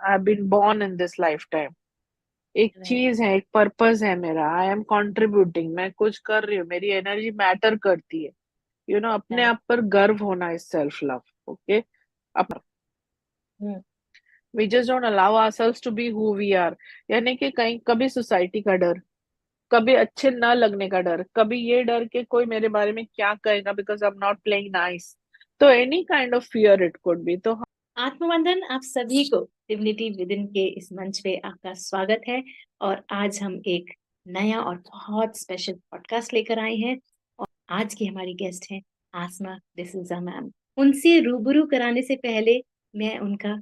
I been born in this lifetime. एक right. चीज है, एक पर्पस है मेरा। आई एम कंट्रीब्यूटिंग, मैं कुछ कर रही हूँ, मेरी एनर्जी मैटर करती है। अपने राइट। आप पर गर्व होना is self love. Okay. Hmm. We just don't allow ourselves to be who we are. यानी कि कहीं कभी सोसाइटी का डर, कभी अच्छे न लगने का डर, कभी ये डर कि कोई मेरे बारे में क्या कहेगा because I am not playing nice. तो any kind of fear it could be. तो आत्मवंदन आप सभी को डिविनिटी विद इन के इस मंच पे आपका स्वागत है। और आज हम एक नया और बहुत स्पेशल पॉडकास्ट लेकर आए हैं। और आज की हमारी गेस्ट हैं आसमा डिसूजा मैम। उनसे रूबरू कराने से पहले मैं उनका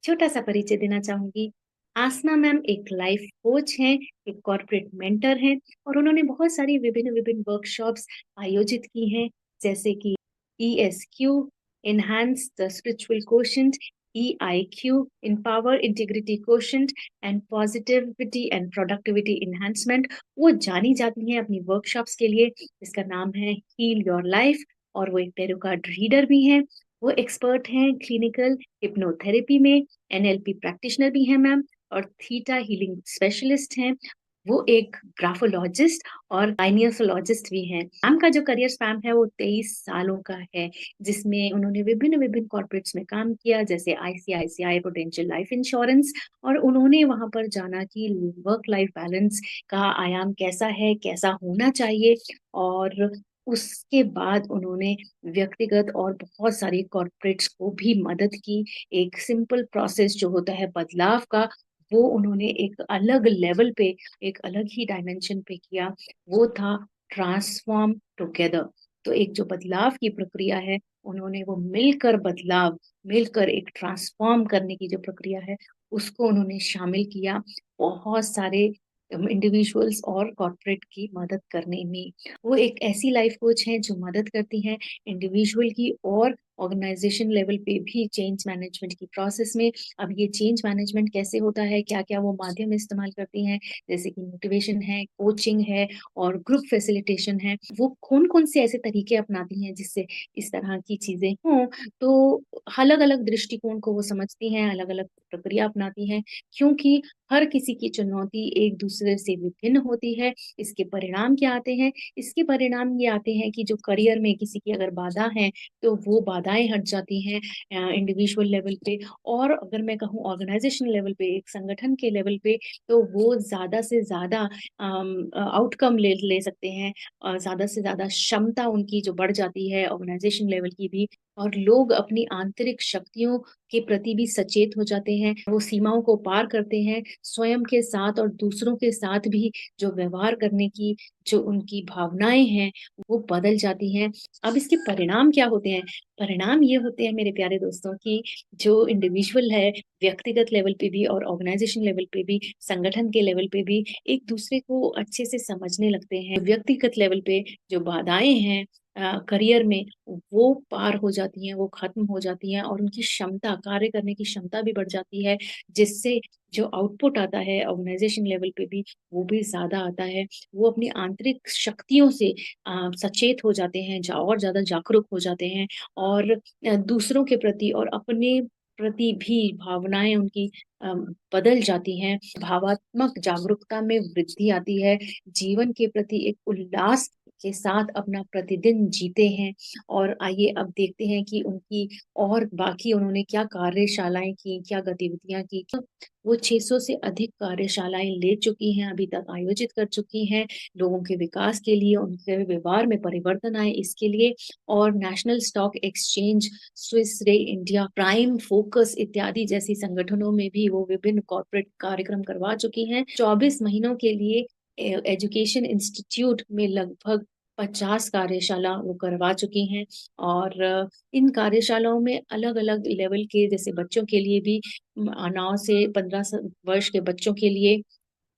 छोटा सा परिचय देना चाहूंगी। आसमा मैम एक लाइफ कोच हैं, एक कॉर्पोरेट मेंटर हैं, और उन्होंने बहुत सारी विभिन्न विभिन्न वर्कशॉप्स आयोजित की हैं, जैसे कि ESQ, enhance the spiritual quotient, EIQ, empower integrity quotient, and positivity and productivity enhancement। वो जानी जाती हैं अपनी वर्कशॉप्स के लिए, जिसका नाम है हील योर लाइफ। और वो एक टेरो कार्ड रीडर भी हैं। वो एक्सपर्ट हैं क्लिनिकल हिप्नोथेरेपी में, NLP प्रैक्टिशनर भी हैं मैम, और थीटा हीलिंग स्पेशलिस्ट हैं। वो एक ग्राफोलॉजिस्ट और गायनियोलॉजिस्ट भी हैं। मैम का जो करियर स्पैन है वो 23 सालों का है, जिसमें उन्होंने विभिन्न विभिन्न कॉर्पोरेट्स में काम किया, जैसे ICICI पोटेंशियल लाइफ इंश्योरेंस। और उन्होंने वहां पर जाना कि वर्क लाइफ बैलेंस का आयाम कैसा है, कैसा होना चाहिए। और उसके बाद उन्होंने व्यक्तिगत और बहुत सारी कॉर्पोरेट्स को भी मदद की। एक सिंपल प्रोसेस जो होता है बदलाव का, वो उन्होंने एक अलग लेवल पे, एक अलग ही डायमेंशन पे किया। वो था ट्रांसफॉर्म टुगेदर। तो एक जो बदलाव की प्रक्रिया है, उन्होंने वो मिलकर बदलाव, मिलकर एक ट्रांसफॉर्म करने की जो प्रक्रिया है, उसको उन्होंने शामिल किया बहुत सारे इंडिविजुअल्स और कॉर्पोरेट की मदद करने में। वो एक ऐसी लाइफ कोच हैं जो मदद करती हैं इंडिविजुअल की और ऑर्गेनाइजेशन लेवल पे भी चेंज मैनेजमेंट की प्रोसेस में। अब ये चेंज मैनेजमेंट कैसे होता है, क्या क्या वो माध्यम इस्तेमाल करती हैं, जैसे कि मोटिवेशन है, कोचिंग है, और ग्रुप फैसिलिटेशन है। वो कौन कौन से ऐसे तरीके अपनाती हैं जिससे इस तरह की चीजें हों। तो अलग अलग दृष्टिकोण को वो समझती हैं, अलग अलग प्रक्रिया अपनाती हैं, क्योंकि हर किसी की चुनौती एक दूसरे से विभिन्न होती है। इसके परिणाम क्या आते हैं? इसके परिणाम ये आते हैं कि जो करियर में किसी की अगर बाधा है, तो वो बाधाएं हट जाती हैं इंडिविजुअल लेवल पे। और अगर मैं कहूँ ऑर्गेनाइजेशन लेवल पे, एक संगठन के लेवल पे, तो वो ज्यादा से ज्यादा आउटकम ले ले सकते हैं। ज्यादा से ज्यादा क्षमता उनकी जो बढ़ जाती है ऑर्गेनाइजेशन लेवल की भी। और लोग अपनी आंतरिक शक्तियों के प्रति भी सचेत हो जाते हैं, वो सीमाओं को पार करते हैं स्वयं के साथ और दूसरों के साथ भी। जो व्यवहार करने की जो उनकी भावनाएं हैं, वो बदल जाती हैं। अब इसके परिणाम क्या होते हैं? परिणाम ये होते हैं मेरे प्यारे दोस्तों की, जो इंडिविजुअल है व्यक्तिगत लेवल पे भी और ऑर्गेनाइजेशन लेवल पे भी, संगठन के लेवल पे भी, एक दूसरे को अच्छे से समझने लगते हैं। व्यक्तिगत लेवल पे जो बाधाएं हैं करियर में, वो पार हो जाती हैं, वो खत्म हो जाती हैं, और उनकी क्षमता, कार्य करने की क्षमता भी बढ़ जाती है, जिससे जो आउटपुट आता है ऑर्गेनाइजेशन लेवल पे भी, वो भी ज्यादा आता है। वो अपनी आंतरिक शक्तियों से सचेत हो जाते हैं, और ज्यादा जागरूक हो जाते हैं। और दूसरों के प्रति और अपने प्रति भी भावनाएं उनकी अ, बदल जाती हैं। भावात्मक जागरूकता में वृद्धि आती है, जीवन के प्रति एक उल्लास के साथ अपना प्रतिदिन जीते हैं। और आइए अब देखते हैं कि उनकी और बाकी उन्होंने क्या कार्यशालाएं की, क्या गतिविधियां की। वो 600 से अधिक कार्यशालाएं ले चुकी हैं, अभी तक आयोजित कर चुकी हैं, लोगों के विकास के लिए, उनके व्यवहार में परिवर्तन आए इसके लिए। और नेशनल स्टॉक एक्सचेंज, स्विस रे इंडिया, प्राइम फोकस इत्यादि जैसी संगठनों में भी वो विभिन्न कॉर्पोरेट कार्यक्रम करवा चुकी हैं। 24 महीनों के लिए एजुकेशन इंस्टीट्यूट में लगभग 50 कार्यशाला वो करवा चुकी हैं। और इन कार्यशालाओं में अलग अलग लेवल के, जैसे बच्चों के लिए भी, 9 से 15 वर्ष के बच्चों के लिए,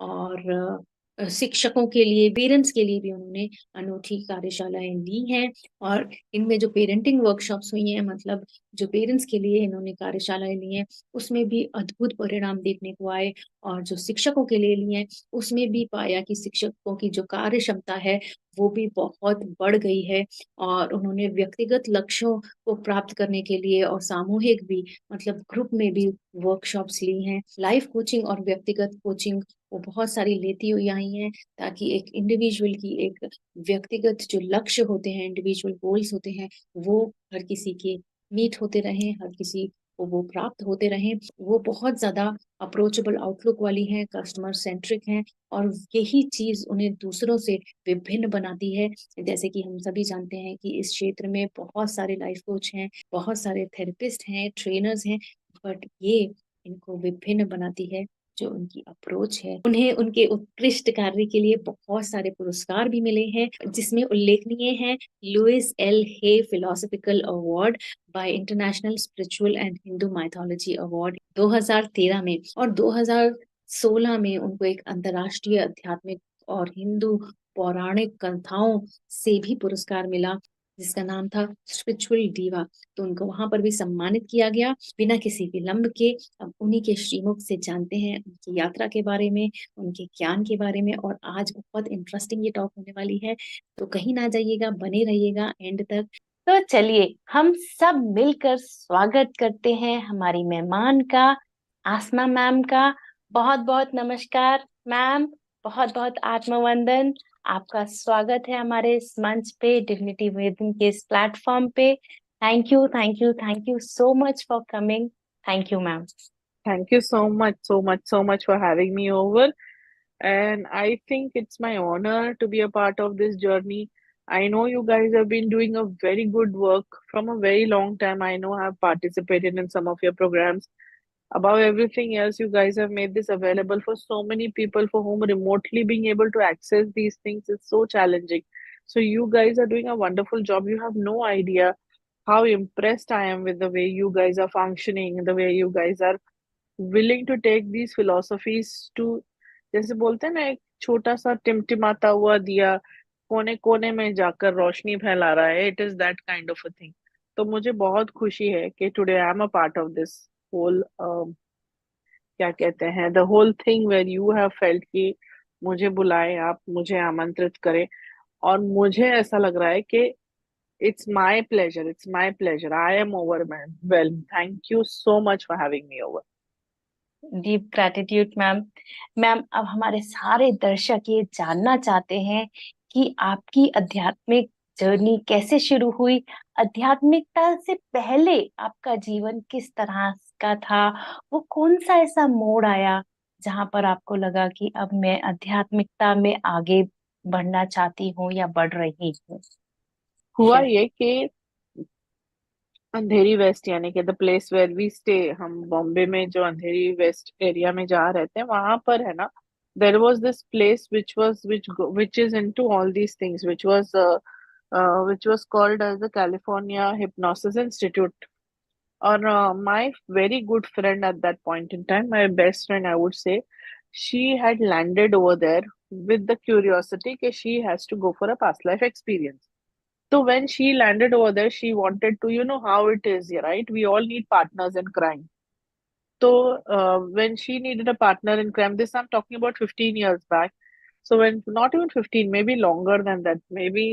और शिक्षकों के लिए, पेरेंट्स के लिए भी उन्होंने अनूठी कार्यशालाएं ली हैं। और इनमें जो पेरेंटिंग वर्कशॉप्स हुई हैं, मतलब जो पेरेंट्स के लिए इन्होंने कार्यशालाएं ली हैं उसमें भी अद्भुत परिणाम देखने को आए, और जो शिक्षकों के लिए लिए उसमें भी पाया कि शिक्षकों की जो कार्य क्षमता है वो भी बहुत बढ़ गई है। और उन्होंने व्यक्तिगत लक्ष्यों को प्राप्त करने के लिए और सामूहिक भी, मतलब ग्रुप में भी वर्कशॉप्स ली हैं। लाइफ कोचिंग और व्यक्तिगत कोचिंग वो बहुत सारी लेती हुई आई हैं, ताकि एक इंडिविजुअल की एक व्यक्तिगत जो लक्ष्य होते हैं, इंडिविजुअल गोल्स होते हैं, वो हर किसी के मीट होते रहें, हर किसी को वो प्राप्त होते रहें। वो बहुत ज्यादा अप्रोचेबल आउटलुक वाली हैं, कस्टमर सेंट्रिक हैं, और यही चीज उन्हें दूसरों से विभिन्न बनाती है। जैसे कि हम सभी जानते हैं कि इस क्षेत्र में बहुत सारे लाइफ कोच हैं, बहुत सारे थेरेपिस्ट हैं, ट्रेनर्स हैं, बट ये इनको विभिन्न बनाती है जो उनकी अप्रोच है। उन्हें उनके उत्कृष्ट कार्य के लिए बहुत सारे पुरस्कार भी मिले हैं, जिसमें उल्लेखनीय है Louise L Hay philosophical award by international spiritual and Hindu mythology award 2013 में, और 2016 में उनको एक अंतर्राष्ट्रीय आध्यात्मिक और हिंदू पौराणिक कथाओं से भी पुरस्कार मिला, जिसका नाम था स्पिरिचुअल डीवा। तो उनको वहां पर भी सम्मानित किया गया। बिना किसी विलंब के अब उन्हीं के श्रीमुख से जानते हैं उनकी यात्रा के बारे में, उनके ज्ञान के बारे में। और आज बहुत इंटरेस्टिंग ये टॉक होने वाली है, तो कहीं ना जाइएगा, बने रहिएगा एंड तक। तो चलिए हम सब मिलकर स्वागत करते हैं हमारी मेहमान का, आसमा मैम का। बहुत बहुत नमस्कार मैम, बहुत बहुत आत्मवंदन। आपका स्वागत है हमारे इस मंच पे, डिग्निटी विदिन के इस प्लेटफॉर्म पे। Thank you, thank you, thank you so much for coming. Thank you ma'am. Thank you so much, so much, so much for having me over. And I think it's my honor to be a part of this journey. I know you guys have been doing a very good work from a very long time. I know I've participated in some of your programs. Above everything else, you guys have made this available for so many people for whom remotely being able to access these things is so challenging. So you guys are doing a wonderful job. You have no idea how impressed I am with the way you guys are functioning, the way you guys are willing to take these philosophies to, जैसे बोलते हैं ना, एक छोटा सा टिमटिमाता हुआ दिया कोने कोने में जाकर रोशनी फैला रहा है, it is that kind of a thing. तो मुझे बहुत खुशी है कि today I am a part of this whole, क्या कहते हैं, the whole thing where you have felt कि मुझे बुलाएं आप, मुझे आमंत्रित करें। और मुझे ऐसा लग रहा है कि it's my pleasure, I am overwhelm. Thank you so much for having me over. Deep gratitude ma'am. Ma'am अब हमारे सारे दर्शक ये जानना चाहते हैं कि आपकी आध्यात्मिक जर्नी कैसे शुरू हुई। आध्यात्मिकता से पहले आपका जीवन किस तरह का था, वो कौन सा ऐसा मोड़ आया जहां पर आपको लगा कि अब मैं आध्यात्मिकता में आगे बढ़ना चाहती हूँ या बढ़ रही हूँ। हुआ शेयर। ये कि अंधेरी वेस्ट, यानी कि the place where we stay, हम बॉम्बे में जो अंधेरी वेस्ट एरिया में जहाँ रहते हैं वहां पर है ना, there was this place which is into all these things, which was called as the California Hypnosis Institute. Or my very good friend at that point in time, my best friend, I would say, she had landed over there with the curiosity that she has to go for a past life experience. So when she landed over there, she wanted to, you know how it is, right? We all need partners in crime. So when she needed a partner in crime, this I'm talking about 15 years back. So when not even 15, maybe longer than that, maybe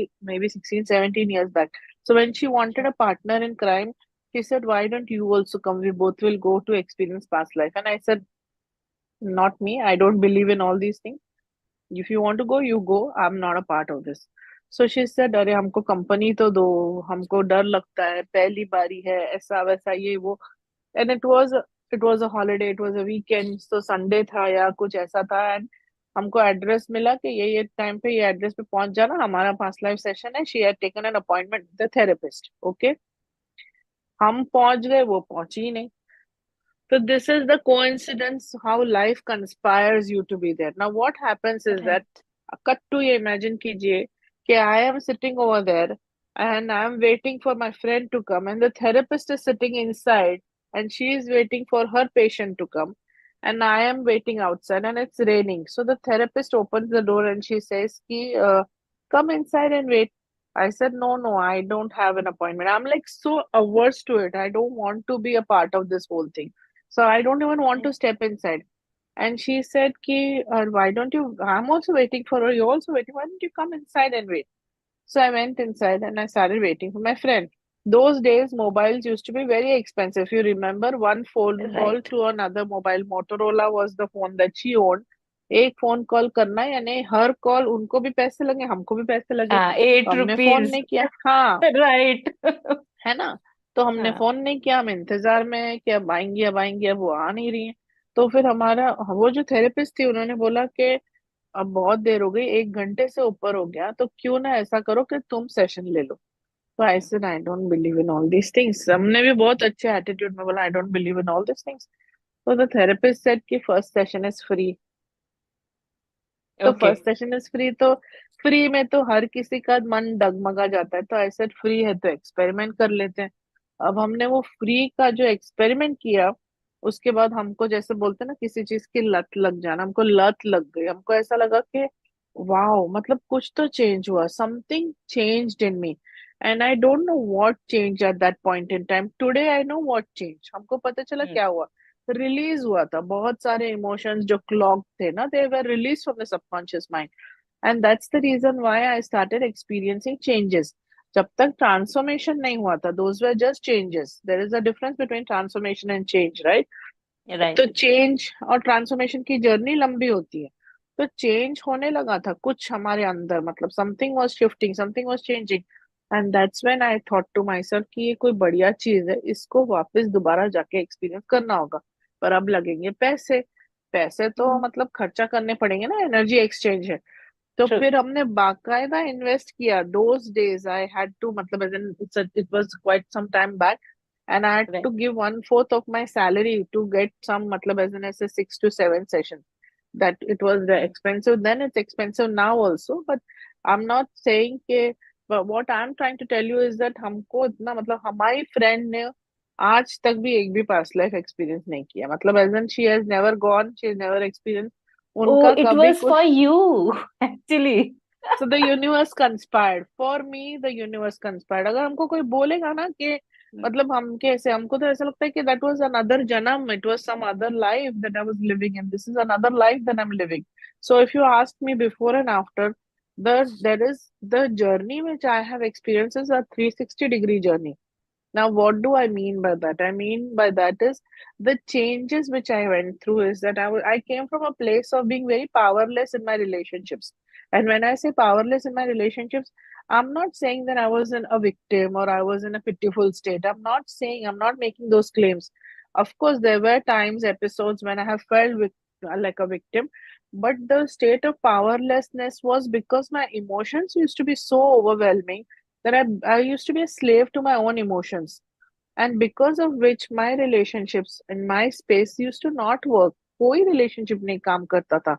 16, 17 years back. So when she wanted a partner in crime, she said, "Why don't you also come? We both will go to experience past life." And I said, "Not me. I don't believe in all these things. If you want to go, you go. I'm not a part of this." So she said, "अरे हमको company तो दो, हमको डर लगता है, पहली बारी है, ऐसा वैसा ये वो." And it was a holiday, it was a weekend, so Sunday था या कुछ ऐसा था, and हमको एड्रेस मिला कि ये टाइम पे ये एड्रेस पे पहुंच जाना, हमारा पास्ट लाइफ सेशन है। She had taken an appointment with the therapist. Okay, हम पहुंच गए, वो पहुंची ही नहीं। So this is the coincidence how life conspires you to be there. Now what happens is that, right. cut to ये imagine कीजिए कि I am sitting over there and I am waiting for my friend to come, and the therapist is sitting inside and she is waiting for her patient to come, and I am waiting outside and it's raining. So the therapist opens the door and she says कि come inside and wait. I said, no, no, I don't have an appointment. I'm like so averse to it. I don't want to be a part of this whole thing. So I don't even want to step inside. And she said, Ki, why don't you? I'm also waiting for her. You're also waiting. Why don't you come inside and wait? So I went inside and I started waiting for my friend. Those days, mobiles used to be very expensive. If you remember, one phone call right. to another mobile, Motorola was the phone that she owned. एक phone call करना यानी हर call उनको भी पैसे लगे हमको भी पैसे लगे हाँ, तो एट हमने फोन रुपीज नहीं किया हाँ राइट. है ना तो हमने हाँ. फोन नहीं किया हम इंतजार में हैं कि अब आएंगी अब वो आ नहीं रही है तो फिर हमारा वो जो थेरेपिस्ट थी उन्होंने बोला कि अब बहुत देर हो गई 1 घंटे से ऊपर हो गया तो क्यों ना ऐसा करो कि तुम सेशन ले लो तो I said I don't believe in all these things हमने भी बहुत अच्छे एटीट्यूड में बोला I don't believe in all these things तो द थेरेपिस्ट सेड कि फर्स्ट सेशन इज फ्री तो okay. First session is free तो फ्री में तो हर किसी का मन डगमगा जाता है तो आई सेड फ्री है तो एक्सपेरिमेंट कर लेते हैं अब हमने वो फ्री का जो एक्सपेरिमेंट किया उसके बाद हमको जैसे बोलते हैं ना किसी चीज की लत लग जाना हमको लत लग गई हमको ऐसा लगा कि वाओ मतलब कुछ तो चेंज हुआ something changed in me and I don't know what change at that point in time today I know what change हमको पता चला क्या हुआ रिलीज हुआ था बहुत सारे इमोशंस जो क्लॉग थे ना they were release from the subconscious mind and that's the reason why I started experiencing changes जब तक ट्रांसफॉर्मेशन नहीं हुआ था those were just changes there is a difference between transformation and change right तो right. Change और transformation की journey लंबी होती है तो चेंज होने लगा था कुछ हमारे अंदर मतलब something was shifting something was changing and that's when I thought to myself कि ये कोई बढ़िया चीज है इसको वापस दोबारा जाके एक्सपीरियंस करना होगा पर अब लगेंगे पैसे पैसे तो मतलब खर्चा करने पड़ेंगे ना एनर्जी एक्सचेंज है तो ट्रू. फिर हमने बाकायदा इन्वेस्ट किया those days I had to मतलब as in it was quite some time back and I had to right. give 1/4 of my salary to get some मतलब as in ऐसे 6 to 7 sessions that it was expensive then it's expensive now also but I'm not saying कि but what I'm trying to tell you is that हमको इतना मतलब हमारी friend ने आज तक भी एक भी पास्ट लाइफ एक्सपीरियंस नहीं किया मतलब as in she has never gone she has never experienced ओ, उनका इट कभी वाज फॉर कुछ you actually. so the universe conspired for me the universe conspired अगर हमको कोई बोलेगा ना कि मतलब हम कैसे हमको तो ऐसा लगता है कि that was another janam it was some other life that I was living and this is another life that I'm living so if you ask me before and after the there is the journey which I have experienced is a 360-degree journey now, what do I mean by that? I mean by that is the changes which I went through is that I came from a place of being very powerless in my relationships. And when I say powerless in my relationships, I'm not saying that I was a victim or I was in a pitiful state. I'm not saying, I'm not making those claims. Of course, there were times, episodes when I have felt like a victim, but the state of powerlessness was because my emotions used to be so overwhelming that I used to be a slave to my own emotions. And because of which my relationships in my space used to not work. कोई relationship नहीं काम करता था.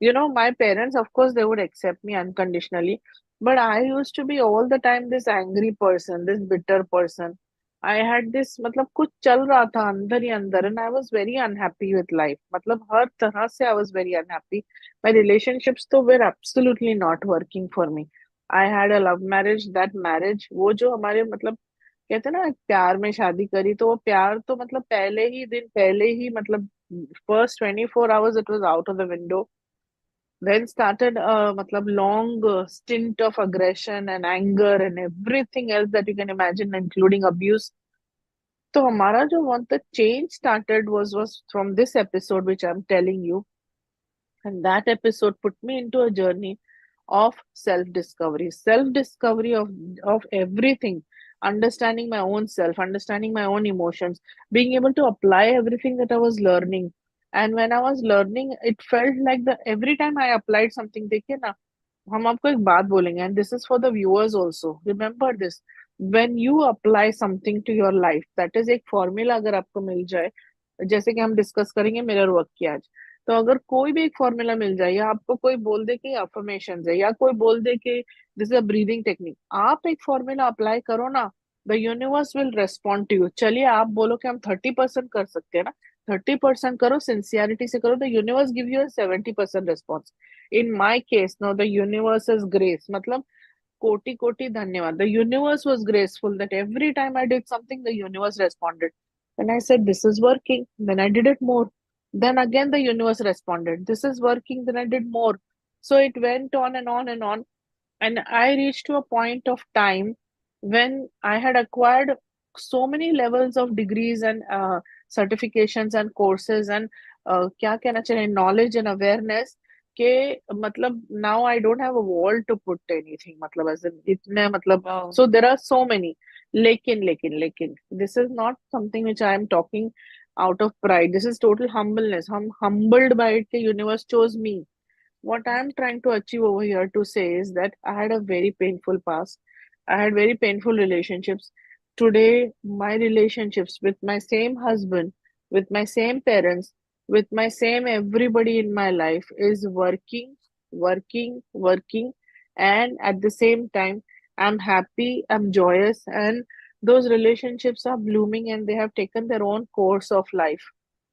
You know, my parents, of course, they would accept me unconditionally. But I used to be all the time this angry person, this bitter person. I had this, मतलब कुछ चल रहा था अंदर ही अंदर and I was very unhappy with life. मतलब हर तरह से I was very unhappy. My relationships तो were absolutely not working for me. I had a love marriage. That marriage, वो जो हमारे मतलब कहते हैं ना प्यार में शादी करी तो वो प्यार तो मतलब पहले ही दिन पहले ही मतलब first 24 hours it was out of the window then started matlab long stint of aggression and anger and everything else that you can imagine including abuse तो हमारा जो what the change started was from this episode which I'm telling you and that episode put me into a journey of self discovery of everything understanding my own self understanding my own emotions being able to apply everything that I was learning and when I was learning it felt like the every time I applied something देखिए ना हम आपको एक बात बोलेंगे and this is for the viewers also remember this when you apply something to your life that is एक formula अगर आपको मिल जाए जैसे कि हम डिस्कस करेंगे मिरर वर्क की आज तो अगर कोई भी एक फॉर्मूला मिल जाए या आपको कोई बोल दे कि अफर्मेशन है या कोई बोल दे कि this is a breathing technique आप एक फॉर्मूला अप्लाई करो ना the universe will respond to you चलिए आप बोलो कि हम 30% कर सकते हैं ना 30% करो सिंसियरिटी से करो the universe give you 70% response in my case know the universe is grace मतलब koti koti dhanyawad. The universe was graceful that every time I did something, the universe responded. And I said, this is working. Then I did it more. Then again, the universe responded. This is working. Then I did more. So it went on and on and on. And I reached to a point of time when I had acquired so many levels of degrees and certifications and courses and क्या कहना चाहिए knowledge and awareness के मतलब now I don't have a wall to put anything मतलब as in इतने मतलब वाह। so there are so many लेकिन this is not something which I am talking out of pride. This is total humbleness. I'm humbled by it. The universe chose me. What I'm trying to achieve over here to say is that I had a very painful past. I had very painful relationships. Today, my relationships with my same husband, with my same parents, with my same everybody in my life is working. And at the same time, I'm happy, I'm joyous, and those relationships are blooming and they have taken their own course of life,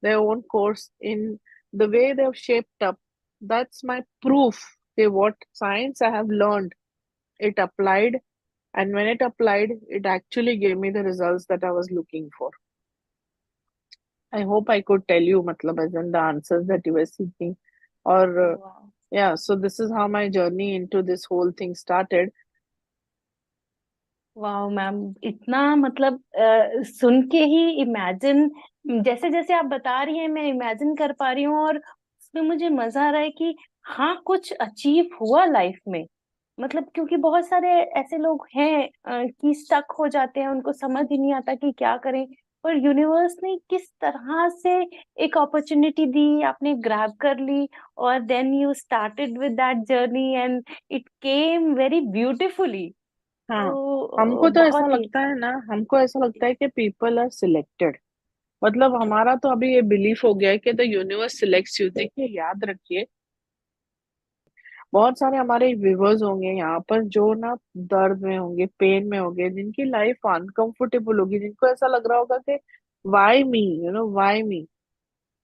their own course in the way they've shaped up. That's my proof. Okay, what science I have learned, it applied, and when it applied, it actually gave me the results that I was looking for. I hope I could tell you, matlab, as in the answers that you were seeking. Or, वाह। yeah, so this is how my journey into this whole thing started. वाह ma'am, इतना मतलब सुन के ही imagine, जैसे जैसे आप बता रही हैं मैं इमेजिन कर पा रही हूँ, और उसमें मुझे मजा आ रहा है कि हाँ कुछ अचीव हुआ लाइफ में। मतलब क्योंकि बहुत सारे ऐसे लोग हैं कि स्टक हो जाते हैं, उनको समझ ही नहीं आता कि क्या करें। पर यूनिवर्स ने किस तरह से एक अपॉर्चुनिटी दी, आपने ग्रैब कर ली, और then you started with that journey and it came very beautifully. हाँ, तो हमको तो ऐसा बहुत ही। लगता है ना, हमको ऐसा लगता है कि पीपल आर सिलेक्टेड। मतलब हमारा तो अभी ये बिलीफ हो गया है कि द यूनिवर्स सिलेक्ट्स यू। देखिए, याद रखिए, बहुत सारे हमारे व्यूवर्स होंगे यहाँ पर जो ना दर्द में होंगे, पेन में होंगे, जिनकी लाइफ अनकंफर्टेबल होगी, जिनको ऐसा लग रहा होगा कि वाई मी, वाई मी।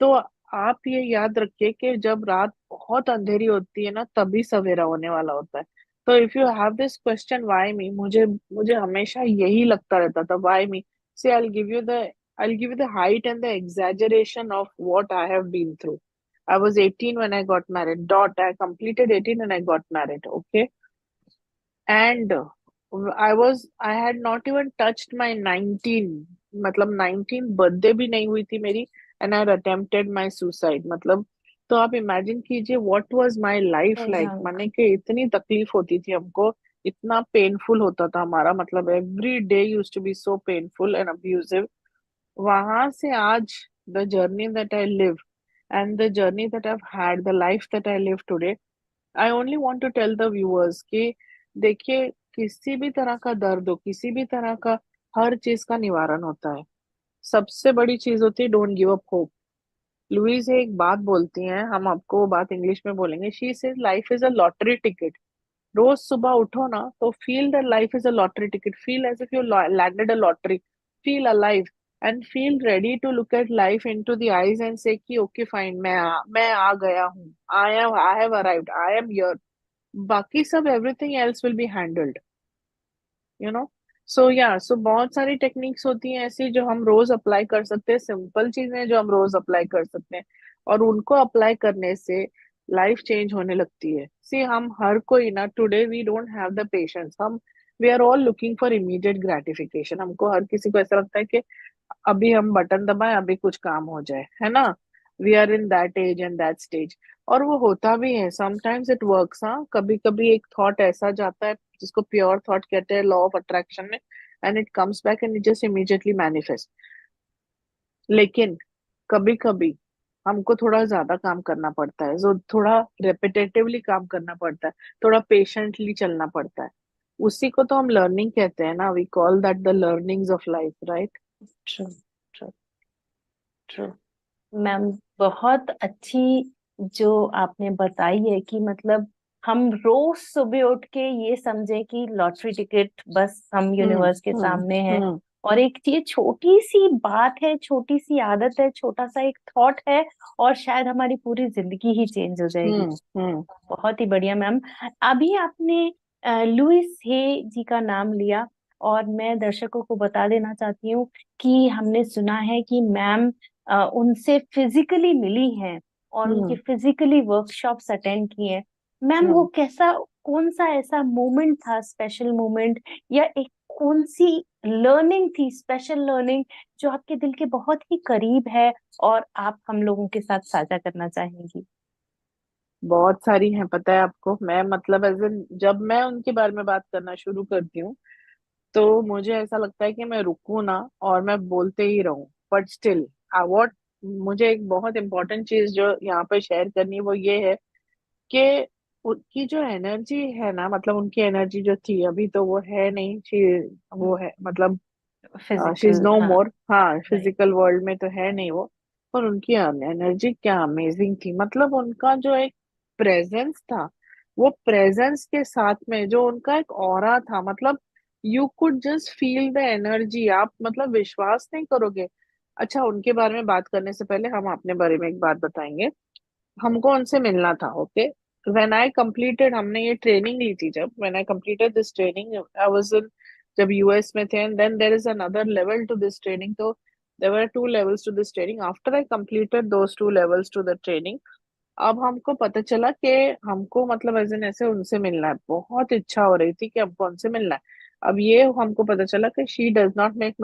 तो आप ये याद रखिए कि जब रात बहुत अंधेरी होती है ना, तभी सवेरा होने वाला होता है। तो if you have this question why मी, मुझे मुझे हमेशा यही लगता रहता था, why me. Say I will give you the height and the exaggeration of what I have been through. I was 18 when I got married. I completed 18 and I got married. Okay. And I had not even touched my 19, मतलब 19 birthday भी नहीं हुई थी मेरी, and I had attempted my suicide। मतलब तो आप imagine कीजिए what was my life like। भयंकर। माने कि इतनी तकलीफ होती थी हमको, इतना पेनफुल होता था हमारा, मतलब every day used to be so painful and abusive। वहां से आज the journey that I live and the journey that I've had, the life that I live today, I only want to tell the viewers कि देखिए, किसी भी तरह का दर्द हो, किसी भी तरह का, हर चीज का निवारण होता है। सबसे बड़ी चीज होती है don't give up hope. Louise एक बात बोलती हैं, हम आपको वो बात इंग्लिश में बोलेंगे। She says life is a lottery ticket. रोज सुबह उठो ना तो feel that life is a lottery ticket, feel as if you landed a lottery, feel alive and feel ready to look at life into the eyes and say कि okay fine, मैं आ गया हूँ, I have arrived, I am here. बाकी सब everything else will be handled, you know. So या so बहुत सारी टेक्निक्स होती हैं ऐसी जो हम रोज अप्लाई कर सकते हैं, सिंपल चीजें जो हम रोज अप्लाई कर सकते हैं, और उनको अप्लाई करने से लाइफ चेंज होने लगती है। सी हम हर कोई ना, today we don't have the patience. हम we are all looking for immediate gratification. हमको हर किसी को ऐसा लगता है कि अभी हम बटन दबाएं, अभी कुछ काम हो जाए, है ना। We are in that age and that stage. और वो होता भी है, समटाइम्स इट वर्क्स। हाँ, कभी कभी एक थॉट ऐसा जाता है जिसको प्योर थॉट कहते हैं लॉ ऑफ अट्रैक्शन में, and it comes back and it just immediately manifest. लेकिन कभी कभी हमको थोड़ा ज्यादा काम करना पड़ता है, जो थोड़ा रेपिटेटिवली काम करना पड़ता है, थोड़ा पेशेंटली चलना पड़ता है। उसी को तो हम लर्निंग कहते हैं ना, we call that the learnings of life, right. True, true, true. Ma'am, बहुत अच्छी जो आपने बताई है कि मतलब हम रोज सुबह उठ के ये समझे कि लॉटरी टिकट बस हम हम्म यूनिवर्स के हम्म सामने है, हम्म और एक ये छोटी सी बात है, छोटी सी आदत है, छोटा सा एक थॉट है, और शायद हमारी पूरी जिंदगी ही चेंज हो जाएगी। हम्म। बहुत ही बढ़िया मैम। अभी आपने लुइस हे जी का नाम लिया, और मैं दर्शकों को बता देना चाहती हूँ कि हमने सुना है कि मैम उनसे फिजिकली मिली हैं और उनके हम्म। फिजिकली वर्कशॉप्स अटेंड किए हैं। मैम, वो हम्म। कैसा, कौन सा ऐसा मोमेंट था, स्पेशल मोमेंट, या एक कौन सी लर्निंग थी, स्पेशल लर्निंग, जो आपके दिल के बहुत ही करीब है और आप हम लोगों के साथ साझा करना चाहेंगी? बहुत सारी हैं, पता है आपको। मैं मतलब एज इन जब मैं उनके बारे में बात करना शुरू करती हूँ तो मुझे ऐसा लगता है कि मैं रुकूं ना और मैं बोलते ही रहूं, बट स्टिल व्हाट मुझे एक बहुत इंपॉर्टेंट चीज जो यहाँ पे शेयर करनी है वो ये है कि उनकी जो एनर्जी है ना, मतलब उनकी एनर्जी जो थी, अभी तो वो है नहीं, वो है मतलब शी इज फिजिकल, नो हाँ। मोर। हाँ, राइट। फिजिकल वर्ल्ड में तो है नहीं वो। पर उनकी एनर्जी क्या अमेजिंग थी, मतलब उनका जो एक प्रेजेंस था, वो प्रेजेंस के साथ में जो उनका एक ऑरा था, मतलब you could just feel the energy. आप मतलब विश्वास नहीं करोगे। अच्छा, उनके बारे में बात करने से पहले हम अपने बारे में एक बात बताएंगे। हमको उनसे मिलना था, ओके। व्हेन आई कंप्लीटेड, हमने ये ट्रेनिंग ली थी, जब when I completed this training I was in, जब यूएस में थे, and then there is another level to this training. तो there were two levels to this training. After I completed those two levels to the training, अब हमको पता चला कि हमको मतलब एज इन ऐसे उनसे मिलना है। बहुत इच्छा हो रही थी कि हमको उनसे मिलना है। अब ये हमको पता चला कि she does not make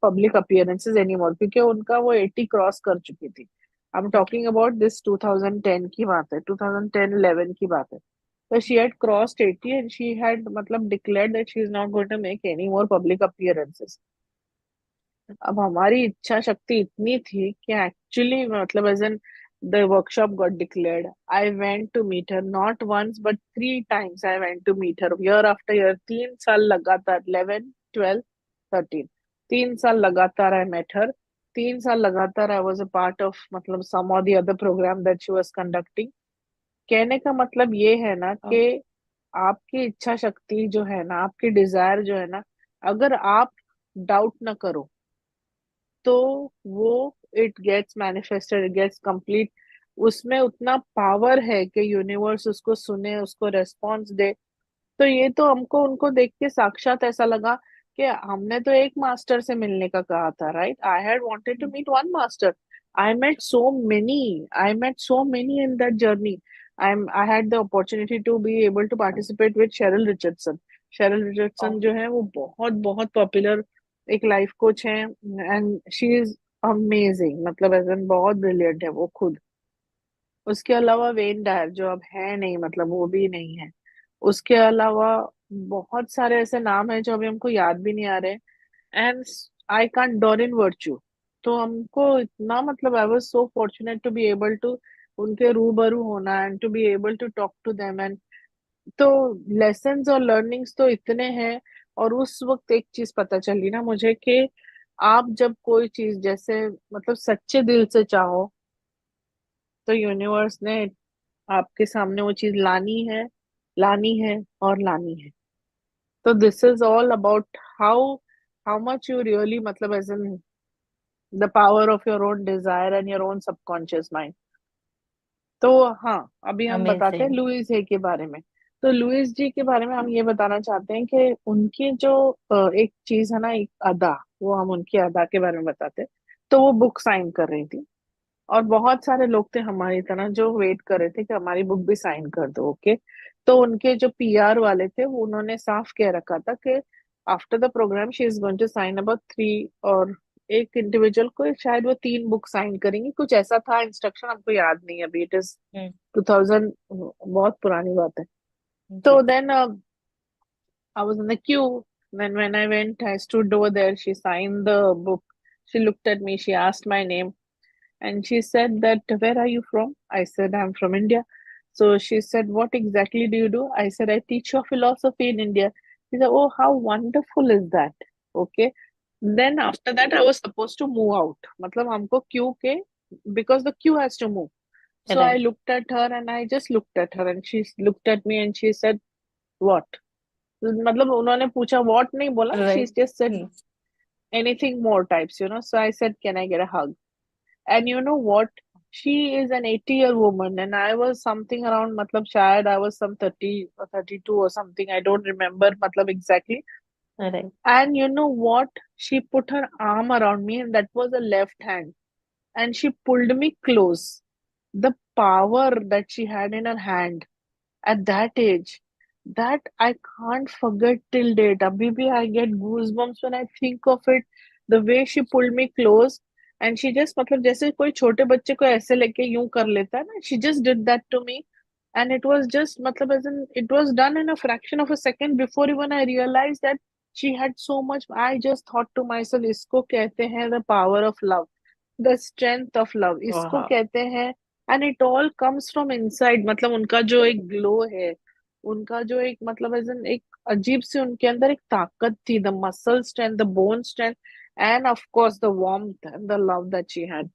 public appearances any more, क्योंकि उनका वो 80 क्रॉस कर चुकी थी। I am okay. Talking about this 2010 की बात है, 2010-11 की बात है। तो she had crossed 80 and she had मतलब declared that she is not going to make any more public appearances. अब हमारी इच्छा शक्ति इतनी थी कि एक्चुअली मतलब as an the workshop got declared, I went to meet her, not once but 3 times I went to meet her, year after year. 3 साल लगातार, 11, 12, 13, 3 साल लगातार आई मेट हर। 3 साल लगातार I was a part of मतलब some और the other program that she was conducting. कहने का मतलब ये है ना ओ, कि आपकी इच्छा शक्ति जो है ना, आपकी डिजायर जो है ना, अगर आप डाउट ना करो तो वो it gets manifested, it gets complete. उसमें उतना पावर है कि यूनिवर्स उसको सुने, उसको रेस्पॉन्स दे। तो ये तो हमको उनको देख के साक्षात ऐसा लगा कि हमने तो एक मास्टर से मिलने का कहा था, right. I had wanted to meet one master. I met so many in that journey. I had the opportunity to be able to participate with Cheryl Richardson. Cheryl oh, Richardson जो है वो बहुत बहुत पॉपुलर एक life coach है, and she is amazing, मतलब as in बहुत brilliant है वो खुद। उसके अलावा वेन डायर जो अब है नहीं, मतलब वो भी नहीं है। उसके अलावा बहुत सारे ऐसे नाम हैं जो अभी हमको याद भी नहीं आ रहे। And I can't Doreen Virtue. तो हमको इतना मतलब I was so fortunate to be able to उनके रूबरू होना and to be able to talk to them. And तो लेसन्स और लर्निंग्स तो इतने हैं। और उस वक्त एक चीज पता चली ना मुझे कि आप जब कोई चीज जैसे मतलब सच्चे दिल से चाहो तो यूनिवर्स ने आपके सामने वो चीज लानी है और लानी है। तो this is all about how how much you really मतलब as in the power of your own desire and your own subconscious mind. तो हाँ, अभी हम बताते हैं अमेजिंग। लुइस हे के बारे में। तो लुइस जी के बारे में हम ये बताना चाहते हैं कि उनकी जो एक चीज है ना, एक अदा, वो हम उनकी अदा के बारे में बताते हैं। तो वो बुक साइन कर रही थी और बहुत सारे लोग थे हमारी तरह जो वेट कर रहे थे कि हमारी बुक भी साइन कर दो, ओके। तो उनके जो पीआर वाले थे वो उन्होंने साफ कह रखा था कि after the program she is going to sign about 3, और एक इंडिविजुअल को शायद वो 3 बुक साइन करेंगी, कुछ ऐसा था इंस्ट्रक्शन, हमको याद नहीं है अभी। इट इज हम्म। 2000, बहुत पुरानी बात है। तो जी। Then I was in the queue. Then when I went, I stood over there. She signed the book. She looked at me. She asked my name. And she said that, where are you from? I said, I'm from India. So she said, what exactly do you do? I said, I teach your philosophy in India. She said, oh, how wonderful is that? Okay. Then after that, I was supposed to move out. मतलब हमको queue के, because the queue has to move. So I right. looked at her and I just looked at her and she looked at me and she said, what? मतलब उन्होंने पूछा what नहीं बोला, she right. just said anything more types, so I said, can I get a hug? And you know what? she is an 80-year woman and I was something around, मतलब शायद I was some 30 or 32 or something, I don't remember मतलब exactly. Right. And you know what, she put her arm around me and that was a left hand, and she pulled me close. The power that she had in her hand at that age, that I can't forget till date. Abhi bhi I get goosebumps when I think of it. The way she pulled me close and she just, मतलब जैसे कोई छोटे बच्चे को ऐसे लेके यूं कर लेता है ना, she just did that to me. And it was just, मतलब as in, it was done in a fraction of a second before even I realized that she had so much. I just thought to myself, इसको कहते हैं the power of love, the strength of love, इसको वाह। कहते हैं. And it all comes from inside, मतलब उनका जो एक ग्लो है, उनका जो एक, मतलब एज एन एक अजीब सी उनके अंदर एक ताकत थी, the muscle strength, the bone strength, and of course the warmth and the love that she had.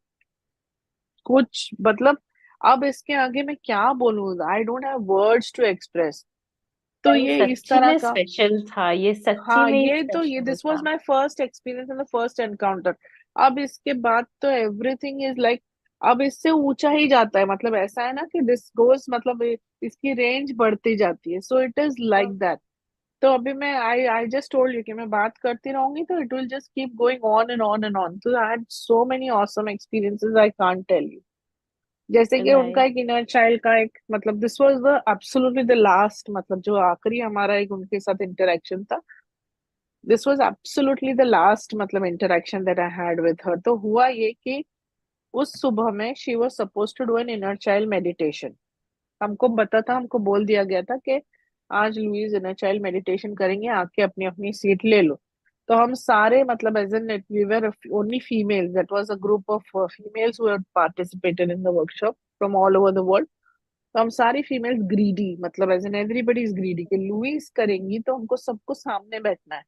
कुछ मतलब, अब इसके आगे मैं क्या बोलूं, I don't have words to express. तो ये ये इस सच्ची तरह में का. स्पेशल था, ये सच्ची हाँ, में ही ये स्पेशल दिस वाज था। My first experience and the first encounter. अब इसके बाद तो एवरीथिंग इज लाइक, अब इससे ऊंचा ही जाता है, मतलब ऐसा है ना कि दिस गोस, मतलब इसकी रेंज बढ़ती जाती है, so it is like that. तो अभी मैं, I I just told you कि मैं बात करती रहूंगी तो it will just keep going on and on and on. तो I had so many awesome experiences, I can't tell you. जैसे कि उनका राइट। एक इनर चाइल्ड का एक, मतलब this was the absolutely the last, मतलब जो आखिरी हमारा एक उनके साथ इंटरेक्शन था. This was absolutely the last, मतलब interaction that I had with her. तो हुआ ये कि उस सुबह में she was suppose to do an inner child meditation. हमको पता था, हमको बोल दिया गया था कि आज लुईस इनर चाइल्ड मेडिटेशन करेंगे, आके अपनी अपनी सीट ले लो. तो हम सारे, मतलब as in we were only females, that was a group of females who had participated in the workshop from all over the world. तो हम सारी फीमेल्स ग्रीडी, मतलब as in everybody is greedy कि लुईस करेंगी तो हमको सबको सामने बैठना है.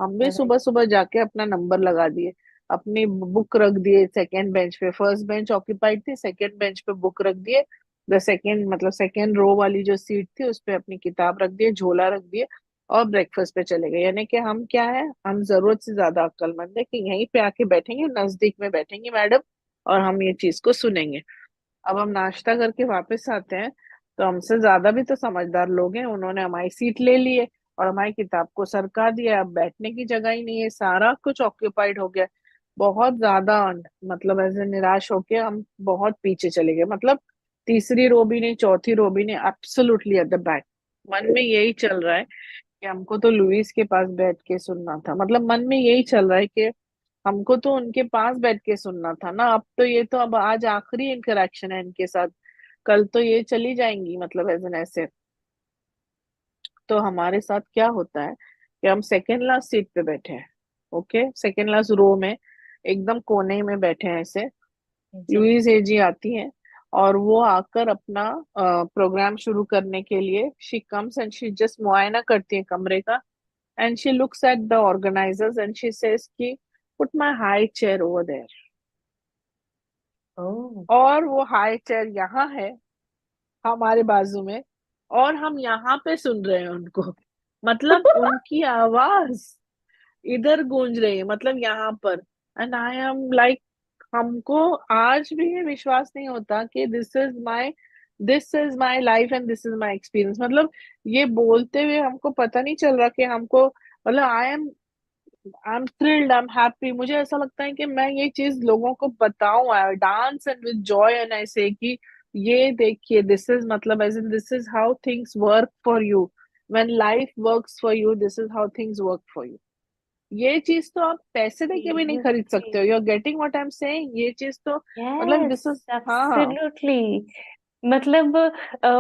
हम भी राइट। सुबह सुबह जाके अपना नंबर लगा दिए, अपनी बुक रख दिए सेकंड बेंच पे. फर्स्ट बेंच ऑक्यूपाइड थी, सेकंड बेंच पे बुक रख दिए. द सेकंड, मतलब सेकंड रो वाली जो सीट थी उस पे अपनी किताब रख दिए, झोला रख दिए, और ब्रेकफास्ट पे चले गए. यानी कि हम क्या है, हम जरूरत से ज्यादा अक्लमंद है कि यहीं पे आके बैठेंगे, नजदीक में बैठेंगे मैडम, और हम ये चीज को सुनेंगे. अब हम नाश्ता करके वापस आते हैं, तो हमसे ज्यादा भी तो समझदार लोग हैं, उन्होंने हमारी सीट ले ली है और हमारी किताब को सरका दिया. अब बैठने की जगह ही नहीं है, सारा कुछ ऑक्यूपाइड हो गया. बहुत ज्यादा, मतलब ऐसे निराश होके हम बहुत पीछे चले गए, मतलब तीसरी रो भी नहीं, चौथी रो भी नहीं, एब्सोल्युटली एट द बैक. मन में यही चल रहा है कि हमको तो लुइस के पास बैठ के सुनना था, मतलब मन में यही चल रहा है कि हमको तो उनके पास बैठ के सुनना था ना. अब तो ये तो, अब आज आखिरी इंटरेक्शन है इनके साथ, कल तो ये चली जाएंगी, मतलब ऐसे न ऐसे. तो हमारे साथ क्या होता है कि हम सेकेंड लास्ट सीट पे बैठे हैं. ओके, सेकेंड लास्ट रो में, एकदम कोने में बैठे हैं ऐसे. जी। लुइस एजी आती है और वो आकर अपना प्रोग्राम शुरू करने के लिए, she comes and she just मुआयना करती है कमरे का. And she looks at the organisers and she says कि put my high chair over there. Oh. और वो हाई चेयर यहाँ है हमारे बाजू में, और हम यहाँ पे सुन रहे हैं उनको, मतलब उनकी आवाज इधर गूंज रही है, मतलब यहाँ पर. एंड आई एम लाइक, हमको आज भी ये विश्वास नहीं होता कि this is my life and this is my experience. मतलब ये बोलते हुए हमको पता नहीं चल रहा कि हमको, मतलब I am thrilled, I am happy. मुझे ऐसा लगता है कि मैं ये चीज लोगों को बताऊं, I dance and with joy and I say कि ये देखिए, दिस इज, मतलब as in this is how things work for you. When life works for you, this is how things work for you. ये चीज तो आप पैसे देके भी नहीं खरीद सकते हो. Seriously. You are getting what I am saying. ये चीज तो, मतलब यस, दिस इज, हाँ हाँ. एब्सोल्युटली। मतलब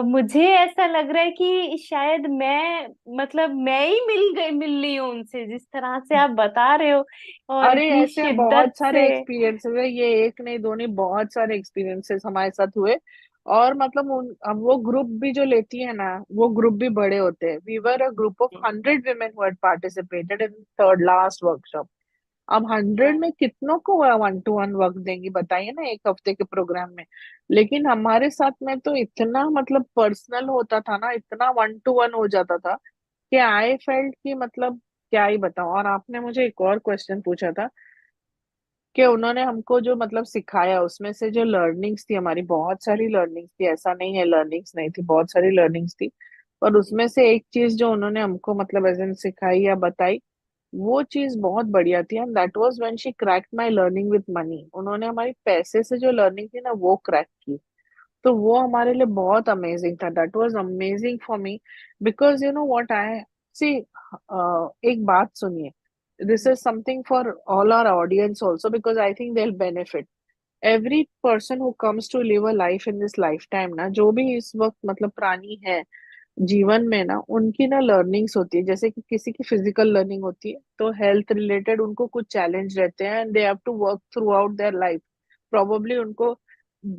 मुझे ऐसा लग रहा है कि शायद मैं, मतलब मैं ही मिल रही हूँ उनसे, जिस तरह से आप बता रहे हो, और अरे इतनी ऐसे शिद्दत बहुत सारे से। एक्सपीरियंसेस है, ये एक नहीं दो नहीं, बहुत सारे एक्सपीरियंसेस हमारे साथ हुए. और मतलब अब वो ग्रुप भी जो लेती है ना, वो ग्रुप भी बड़े होते हैं. We were a group of 100 women who had participated in third last workshop. अब 100 में कितनों को 1-to-1 वक्त देंगी बताइए ना, एक हफ्ते के प्रोग्राम में. लेकिन हमारे साथ में तो इतना, मतलब पर्सनल होता था ना, इतना 1-to-1 हो जाता था कि आई फेल्ट कि, मतलब क्या ही बताऊं. और आपने मुझे एक और क्वेश्चन पूछा था कि उन्होंने हमको जो मतलब सिखाया, उसमें से जो लर्निंग्स थी, हमारी बहुत सारी लर्निंग्स थी, ऐसा नहीं है लर्निंग्स नहीं थी, बहुत सारी लर्निंग्स थी। पर उसमें से एक चीज जो उन्होंने हमको मतलब ऐसे सिखाई या बताई, वो चीज बहुत बढ़िया थी। And that was when she cracked my learning with money. उन्होंने हमारी पैसे से जो लर्निंग थी ना, वो क्रैक की। तो वो हमारे लिए बहुत अमेजिंग था। That was amazing for me, because you know what I see. एक बात सुनिए, this is something for all our audience also, because I think they will benefit. Every person who comes to live a life in this lifetime ना, जो भी इस वक्त मतलब प्राणी है जीवन में ना, उनकी ना लर्निंग्स होती है। जैसे कि किसी की फिजिकल लर्निंग होती है, तो हेल्थ रिलेटेड उनको कुछ चैलेंज रहते हैं and they have to work throughout their life. Probably उनको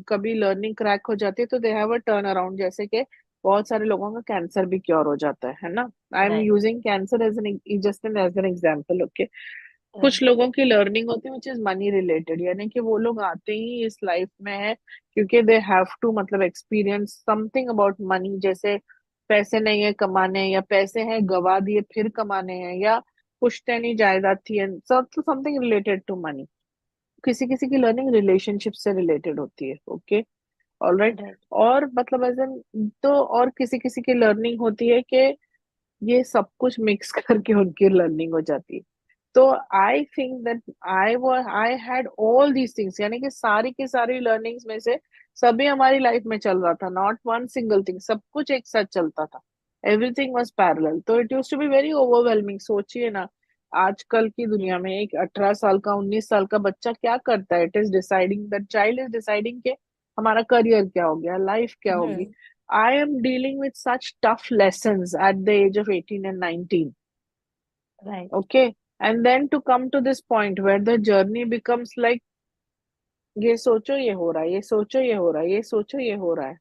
कभी लर्निंग क्रैक हो जाती है, तो they have a turnaround. जैसे कि बहुत सारे लोगों का कैंसर भी क्योर हो जाता है ना। I am right. Using cancer as an just an as an example, okay. कुछ राइट। लोगों की लर्निंग होती है विच इज मनी रिलेटेड, यानी कि वो लोग आते ही इस लाइफ में है क्योंकि दे हैव टू मतलब एक्सपीरियंस समथिंग अबाउट मनी। जैसे पैसे नहीं है कमाने, या पैसे हैं गवा दिए फिर कमाने हैं, या पुश्तैनी जायदाद थी, सब तो समथिंग रिलेटेड टू मनी। किसी किसी की लर्निंग रिलेशनशिप से रिलेटेड होती है, ओके, ऑलराइट। राइट। और मतलब एज तो और किसी किसी की लर्निंग होती है कि ये सब कुछ मिक्स करके उनकी लर्निंग हो जाती है। तो I think that I had all these things, यानी कि सारी की सारी लर्निंग्स में से सभी हमारी लाइफ में चल रहा था। नॉट वन सिंगल थिंग, सब कुछ एक साथ चलता था। Everything was parallel. तो it use to be very overwhelming. सोचिए ना, आजकल की दुनिया में एक 18 साल का 19 साल का बच्चा क्या करता है? It is deciding, that child is deciding के हमारा करियर क्या हो गया, लाइफ क्या होगी। हम्म। I am dealing with such tough lessons at the age of 18 and 19. Right. Okay. And then to come to this point where the journey becomes like, ये सोचो ये हो रहा है, ये सोचो ये हो रहा है, ये सोचो ये हो रहा है।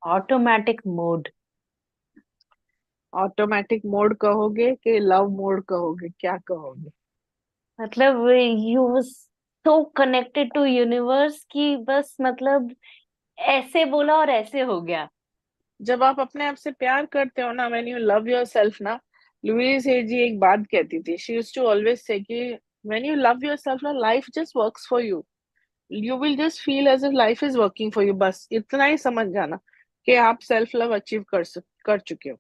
Automatic mode. ऑटोमेटिक मोड कहोगे कि लव मोड कहोगे, क्या कहोगे? मतलब you was so connected to universe की बस मतलब ऐसे बोला और ऐसे हो गया। जब आप अपने आप से प्यार करते हो ना, when you love yourself ना, लुईस हे जी एक बात कहती थी, she used to always say कि when you love yourself ना, life just works for you. You will just feel as if life is working for you. बस इतना ही समझ जाना कि आप सेल्फ लव अचीव कर चुके हो।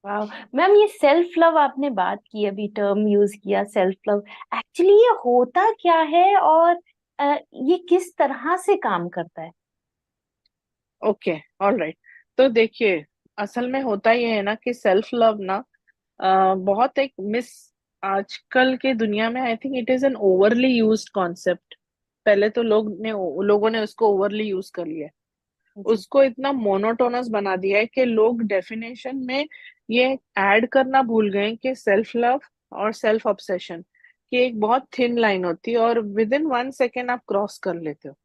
वाह मैम, ये सेल्फ लव आपने बात की, अभी टर्म यूज किया सेल्फ लव। एक्चुअली ये होता क्या है और ये किस तरह से काम करता है? Okay, alright. तो देखिए, असल में होता ये है ना कि सेल्फ लव ना बहुत एक मिस आजकल के दुनिया में, I think it is an overly used concept. पहले तो लोगों ने उसको ओवरली यूज कर लिया है। जी। उसको इतना मोनोटोनस बना दिया है कि लोग डेफिनेशन में ये ऐड करना भूल गए कि सेल्फ लव और सेल्फ ऑब्सेशन की एक बहुत थिन लाइन होती है, और विद इन 1 सेकेंड आप क्रॉस कर लेते हो।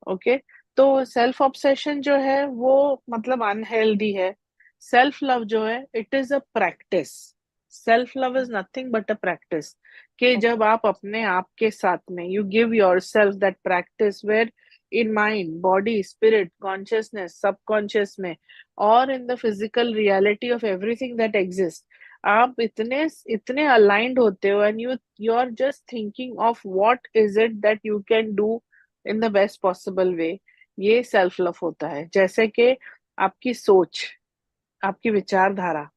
ओके। तो सेल्फ ऑब्सेशन जो है वो मतलब अनहेल्दी है। सेल्फ लव जो है it is a practice. Self love is nothing but a practice. कि ओके। जब आप अपने आप के साथ में you give yourself that practice, where in mind, body, spirit, consciousness, subconscious में, और in the physical reality of everything that exist, आप इतने इतने अलाइंड होते हो and you are just thinking of what is it that you can do in the best possible way. ये self love होता है। जैसे कि आपकी सोच, आपकी विचारधारा,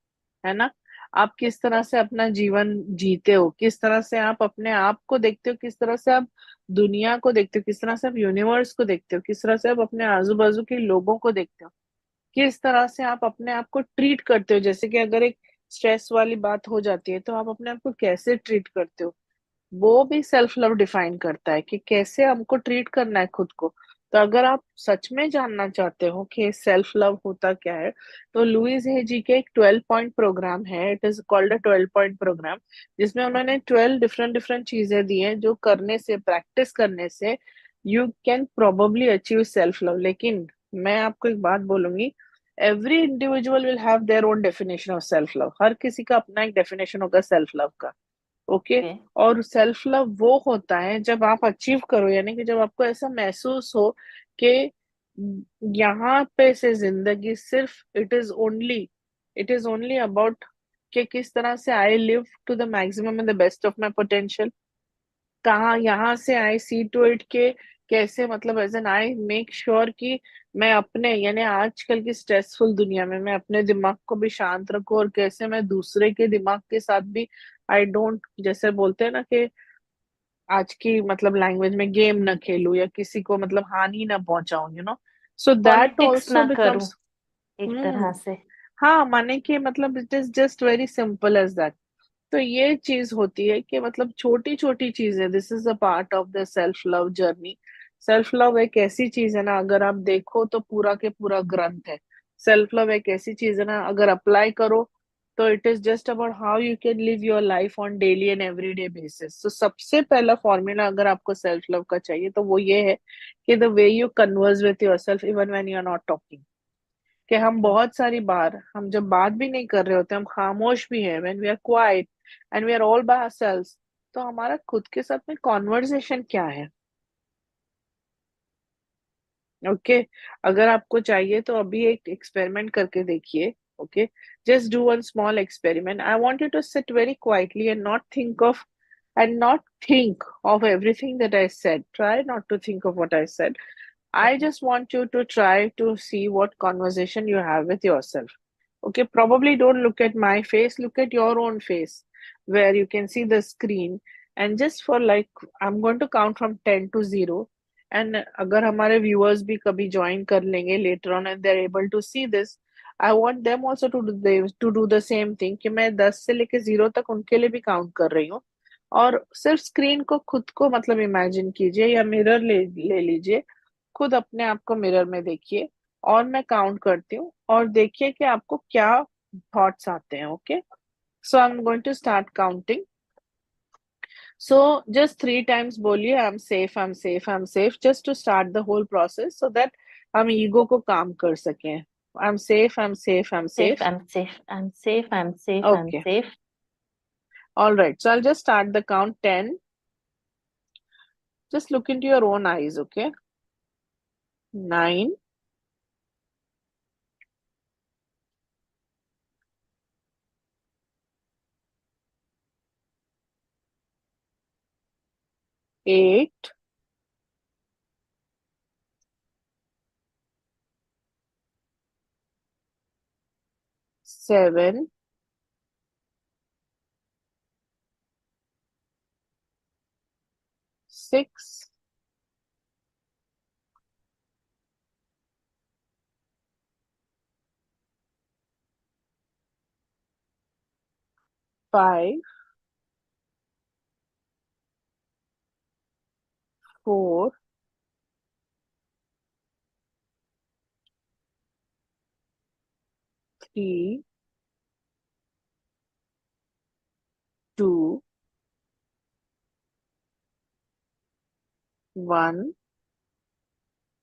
है ना, आप किस तरह से अपना जीवन जीते हो, किस तरह से आप अपने आप को देखते हो, किस तरह से आप दुनिया को देखते हो, किस तरह से आप यूनिवर्स को देखते हो, किस तरह से आप अपने आजू बाजू के लोगों को देखते हो, किस तरह से आप अपने आप को ट्रीट करते हो। जैसे कि अगर एक स्ट्रेस वाली बात हो जाती है, तो आप अपने आप को कैसे ट्रीट करते हो, वो भी सेल्फ लव डिफाइन करता है कि कैसे हमको ट्रीट करना है खुद को। तो अगर आप सच में जानना चाहते हो कि सेल्फ लव होता क्या है, तो लुइस हे जी के एक 12 पॉइंट प्रोग्राम है, it is called a 12 point program, जिसमें उन्होंने 12 डिफरेंट डिफरेंट चीजें दी हैं जो करने से, प्रैक्टिस करने से you can probably achieve self love. लेकिन मैं आपको एक बात बोलूंगी, every individual will have their own definition of self love. हर किसी का अपना एक डेफिनेशन होगा सेल्फ लव का, ओके। ओके। और सेल्फ लव वो होता है जब आप अचीव करो, यानी कि जब आपको ऐसा महसूस हो कि यहाँ पे से जिंदगी सिर्फ इट इज ओनली अबाउट कि किस तरह से I live to the maximum and the best of my potential. कहाँ यहाँ से आई सी टू इट के कैसे, मतलब as N I make sure कि मैं अपने, यानी आजकल की स्ट्रेसफुल दुनिया में मैं अपने दिमाग को भी शांत रखूं, और कैसे मैं दूसरे के दिमाग के साथ भी आई डोंट, जैसे बोलते हैं ना कि आज की मतलब लैंग्वेज में गेम न खेलूं, या किसी को मतलब हानि ना पहुंचाऊं, सो दैट पॉलिटिक्स ऑल्सो ना करूं बिकम्स। एक हम्म। तरह से। हाँ, माने कि मतलब it is just very simple as that. तो ये चीज होती है कि मतलब छोटी छोटी चीजें, this is a part of the self love journey. Self love एक ऐसी चीज है ना, अगर आप देखो तो पूरा के पूरा ग्रंथ है। सेल्फ लव एक ऐसी चीज है ना, अगर अप्लाई करो तो it is just about how you can live your life on daily and everyday basis. तो सबसे पहला फॉर्मूला अगर आपको सेल्फ लव का चाहिए तो वो ये है कि the way you converse with yourself even when you are not talking. कि हम हम्म, बहुत सारी बार हम जब बात भी नहीं कर रहे होते, हम खामोश भी हैं, when we are quiet and we are all by ourselves, तो हमारा खुद के साथ में कॉन्वर्सेशन क्या है। ओके। अगर आपको चाहिए तो अभी एक एक्सपेरिमेंट करके देखिए। Okay. Just do one small experiment. I want you to sit very quietly and not think of everything that I said. Try not to think of what I said. I okay. just want you to try to see what conversation you have with yourself. Okay, probably don't look at my face, look at your own face where you can see the screen. And just for like, I'm going to count from 10 to 0. And अगर हमारे viewers भी कभी join कर लेंगे later on and they're able to see this, I want them also to do the same thing कि मैं 10 से लेके 0 तक उनके लिए भी count कर रही हूँ। और सिर्फ स्क्रीन को खुद को मतलब इमेजिन कीजिए, या मिरर ले लीजिए, खुद अपने आप को मिरर में देखिए, और मैं काउंट करती हूँ और देखिए कि आपको क्या थॉट्स आते हैं। Okay. So I am going to start counting. So just 3 times बोलिए I am safe, I am safe, I am safe, just to start the whole process so that हम ईगो को काम कर सकें। I am safe, I am safe, I am Safe, safe. I'm safe, I'm safe, I'm safe, I'm Okay. safe. All right. So I'll just start the count 10. Just look into your own eyes. Okay. 9, 8, 7, 6, 5, 4, 3, 2, 1,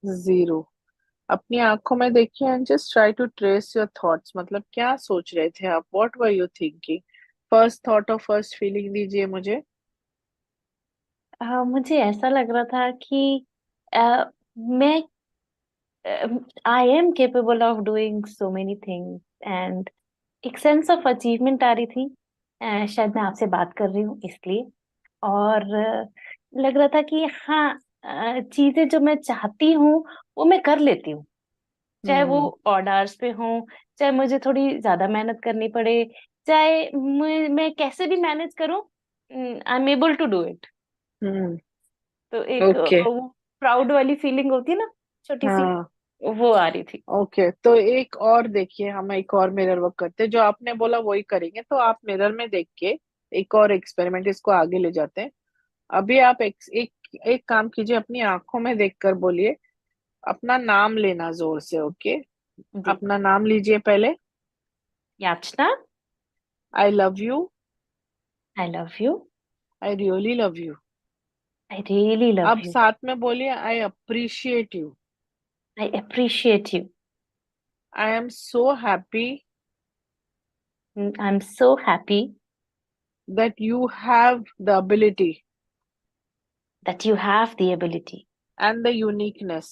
0। अपनी आंखों में देखिए and just try to trace your thoughts, मतलब क्या सोच रहे थे आप, what were you thinking. First thought और फर्स्ट फीलिंग दीजिए मुझे। मुझे ऐसा लग रहा था कि मैं I am capable of doing so many things and एक सेंस ऑफ अचीवमेंट आ रही थी। शायद मैं आपसे बात कर रही हूँ इसलिए। और लग रहा था कि हाँ, चीजें जो मैं चाहती हूँ वो मैं कर लेती हूँ, चाहे वो हम्म। ऑड आवर्स पे हो, चाहे मुझे थोड़ी ज्यादा मेहनत करनी पड़े, चाहे मैं कैसे भी मैनेज करूँ, I am able to do it. Hmm. तो एक ओके। वो प्राउड वाली फीलिंग होती है ना, छोटी सी, हाँ। वो आ रही थी। ओके, तो एक और देखिए, हम एक और मिरर वर्क करते हैं, जो आपने बोला वही करेंगे। तो आप मिरर में देख के एक और एक्सपेरिमेंट, इसको आगे ले जाते हैं। अभी आप एक काम कीजिए, अपनी आंखों में देखकर बोलिए, अपना नाम लेना जोर से। ओके। जी। अपना नाम लीजिए पहले। याचना। I love you. I love you. I really love you. I really love अब यू। साथ में बोलिए, I appreciate you. I appreciate you. I am so happy I am so happy that you have the ability that you have the ability and the uniqueness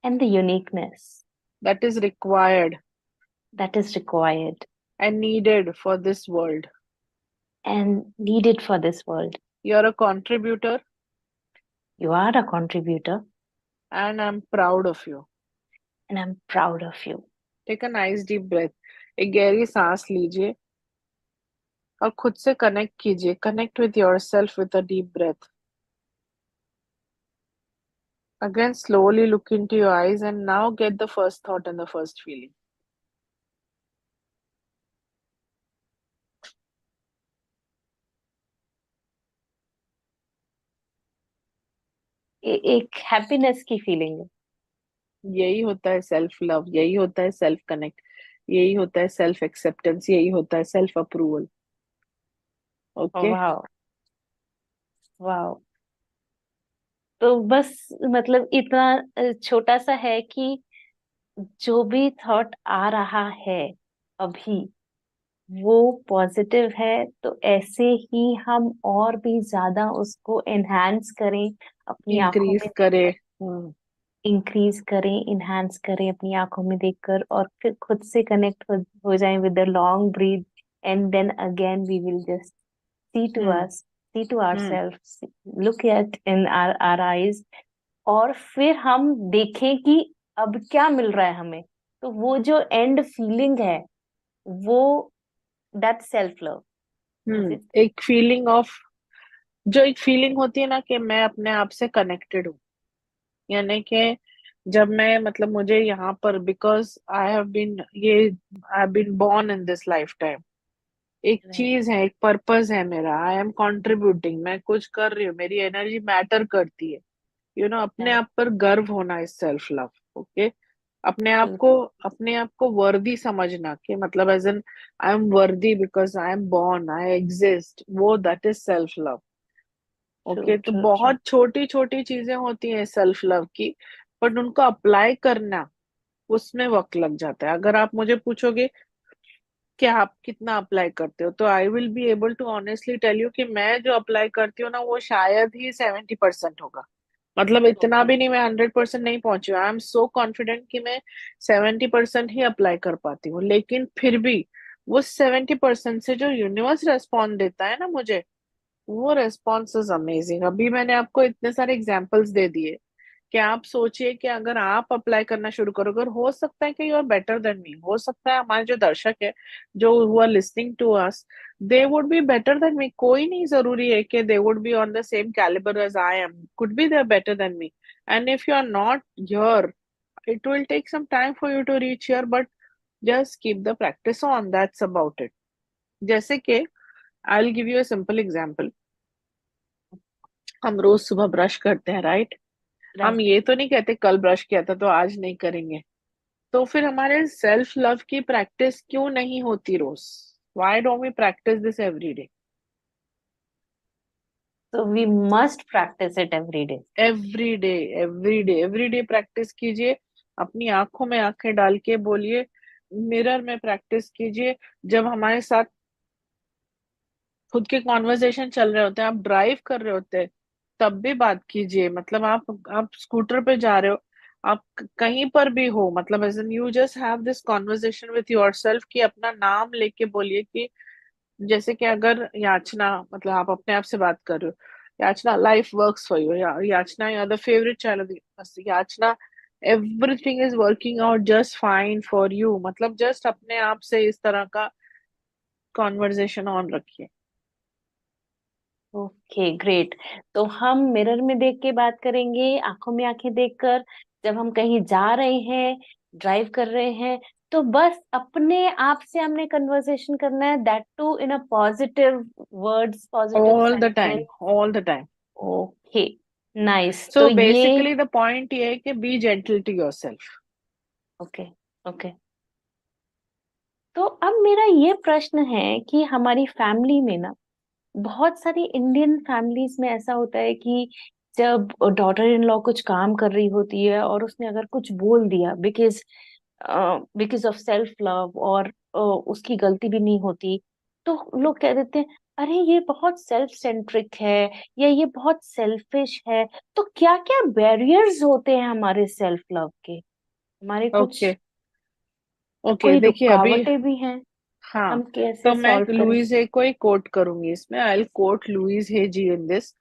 and the uniqueness that is required that is required and needed for this world. and needed for this world. You are a contributor You are a contributor and I'm proud of you. and I'm proud of you. Take a nice deep breath, एक गहरी सांस लीजिए और खुद से connect कीजिए, connect with yourself with a deep breath. Again, slowly look into your eyes and now get the first thought and the first feeling. एक happiness की फीलिंग है। यही होता है सेल्फ लव, यही होता है सेल्फ कनेक्ट, यही होता है सेल्फ एक्सेप्टेंस, यही होता है सेल्फ अप्रूवल. ओके. वाह, वाह। तो बस मतलब इतना छोटा सा है कि जो भी थॉट आ रहा है अभी वो पॉजिटिव है, तो ऐसे ही हम और भी ज्यादा उसको एनहांस करें अपनी आंखों इंक्रीज में करे. देखकर, इंक्रीज करें, इनहांस करें अपनी आंखों में देखकर, और फिर खुद से कनेक्ट हो जाएं with the long breath, and then again we will just see to hmm. Us, see to hmm. Ourself, look at in our eyes, और फिर हम देखें कि अब क्या मिल रहा है हमें। तो वो जो एंड फीलिंग है वो, that self love, is it? एक फीलिंग ऑफ, जो एक फीलिंग होती है ना कि मैं अपने आप से कनेक्टेड हूँ, यानी कि जब मैं, मतलब मुझे यहाँ पर, बिकॉज आई हैव बीन, ये I have been born in this lifetime, एक राइट, चीज है, एक पर्पस है मेरा, आई एम कंट्रीब्यूटिंग, मैं कुछ कर रही हूँ, मेरी एनर्जी मैटर करती है. अपने राइट, आप पर गर्व होना इज सेल्फ लव. ओके. अपने आप को, बिल्कुल, अपने आप को वर्दी समझना, कि मतलब as N I am worthy because I am born, I exist, वो that is self love. True, okay. तो ट्रू, ट्रू। बहुत छोटी छोटी चीजें होती हैं सेल्फ लव की, बट उनको अप्लाई करना, उसमें वक्त लग जाता है. अगर आप मुझे पूछोगे कि आप कितना अप्लाई करते हो, तो I will be able to honestly tell you कि मैं जो अप्लाई करती हूँ ना, वो शायद ही 70% होगा. मतलब इतना ओके, भी नहीं, मैं 100% नहीं पहुंची हूँ. आई एम सो कॉन्फिडेंट कि मैं 70% ही अप्लाई कर पाती हूँ, लेकिन फिर भी वो 70% से जो यूनिवर्स रेस्पॉन्ड देता है ना मुझे, वो रेस्पॉन्स इज अमेजिंग. अभी मैंने आपको इतने सारे एग्जाम्पल्स दे दिए कि आप सोचिए कि अगर आप अप्लाई करना शुरू करोगे, और हो सकता है कि you are better than me, हो सकता है हमारे जो दर्शक है, जो who are listening to us, they would be better than me. कोई नहीं जरूरी है कि they would be on the same calibre as I am, could be they are better than me. And if you are not here, it will take some time for you to reach here, but just keep the practice on, that's about it. जैसे कि I'll give you a simple example. हम रोज सुबह brush करते हैं, right? हम right. ये तो नहीं कहते कल ब्रश किया था तो आज नहीं करेंगे. तो फिर हमारे सेल्फ लव की प्रैक्टिस क्यों नहीं होती रोज? Why don't we practice this every day? So we must practice it every day. Every day, every day, every day practice कीजिए. अपनी आंखों में आंखें डाल के बोलिए, मिरर में प्रैक्टिस कीजिए. जब हमारे साथ खुद के कॉन्वर्सेशन चल रहे होते हैं, आप ड्राइव कर रहे होते हैं, तब भी बात कीजिए. मतलब आप स्कूटर पे जा रहे हो, आप कहीं पर भी हो, मतलब as an you just have this conversation with yourself, कि अपना नाम लेके बोलिए कि, जैसे कि अगर याचना, मतलब आप अपने आप से बात कर रहे हो, Yachna life works for you, Yachna you are the favourite child, Yachna everything is working out just fine for you. मतलब जस्ट अपने आप से इस तरह का कॉन्वर्जेशन ऑन रखिए. Okay, great. तो हम मिरर में देख के बात करेंगे, आंखों में आंखें देखकर, जब हम कहीं जा रहे हैं, ड्राइव कर रहे हैं, तो बस अपने आप से हमने कन्वर्सेशन करना है, that too in a positive words, positive all the sentence. Time, all the time. Okay, nice. तो सो ये, बेसिकली द पॉइंट ये है कि be gentle to yourself. Okay, okay. तो अब मेरा ये प्रश्न है कि हमारी फैमिली में ना, बहुत सारी इंडियन फैमिलीज में ऐसा होता है कि जब डॉटर इन लॉ कुछ काम कर रही होती है और उसने अगर कुछ बोल दिया, because because of self love, और उसकी गलती भी नहीं होती, तो लोग कह देते हैं अरे ये बहुत सेल्फ सेंट्रिक है, या ये बहुत सेल्फिश है। तो क्या क्या बैरियर्स होते हैं हमारे सेल्फ लव के, हमारे कुछ ओके. ओके, कोई देखिए अभी, रुकावटें भी हैं? हाँ, हम कैसे तो मैं सॉल्व करें? लुइस हे को ही कोट करूंगी इसमें, I will quote Louise Hay ji in this.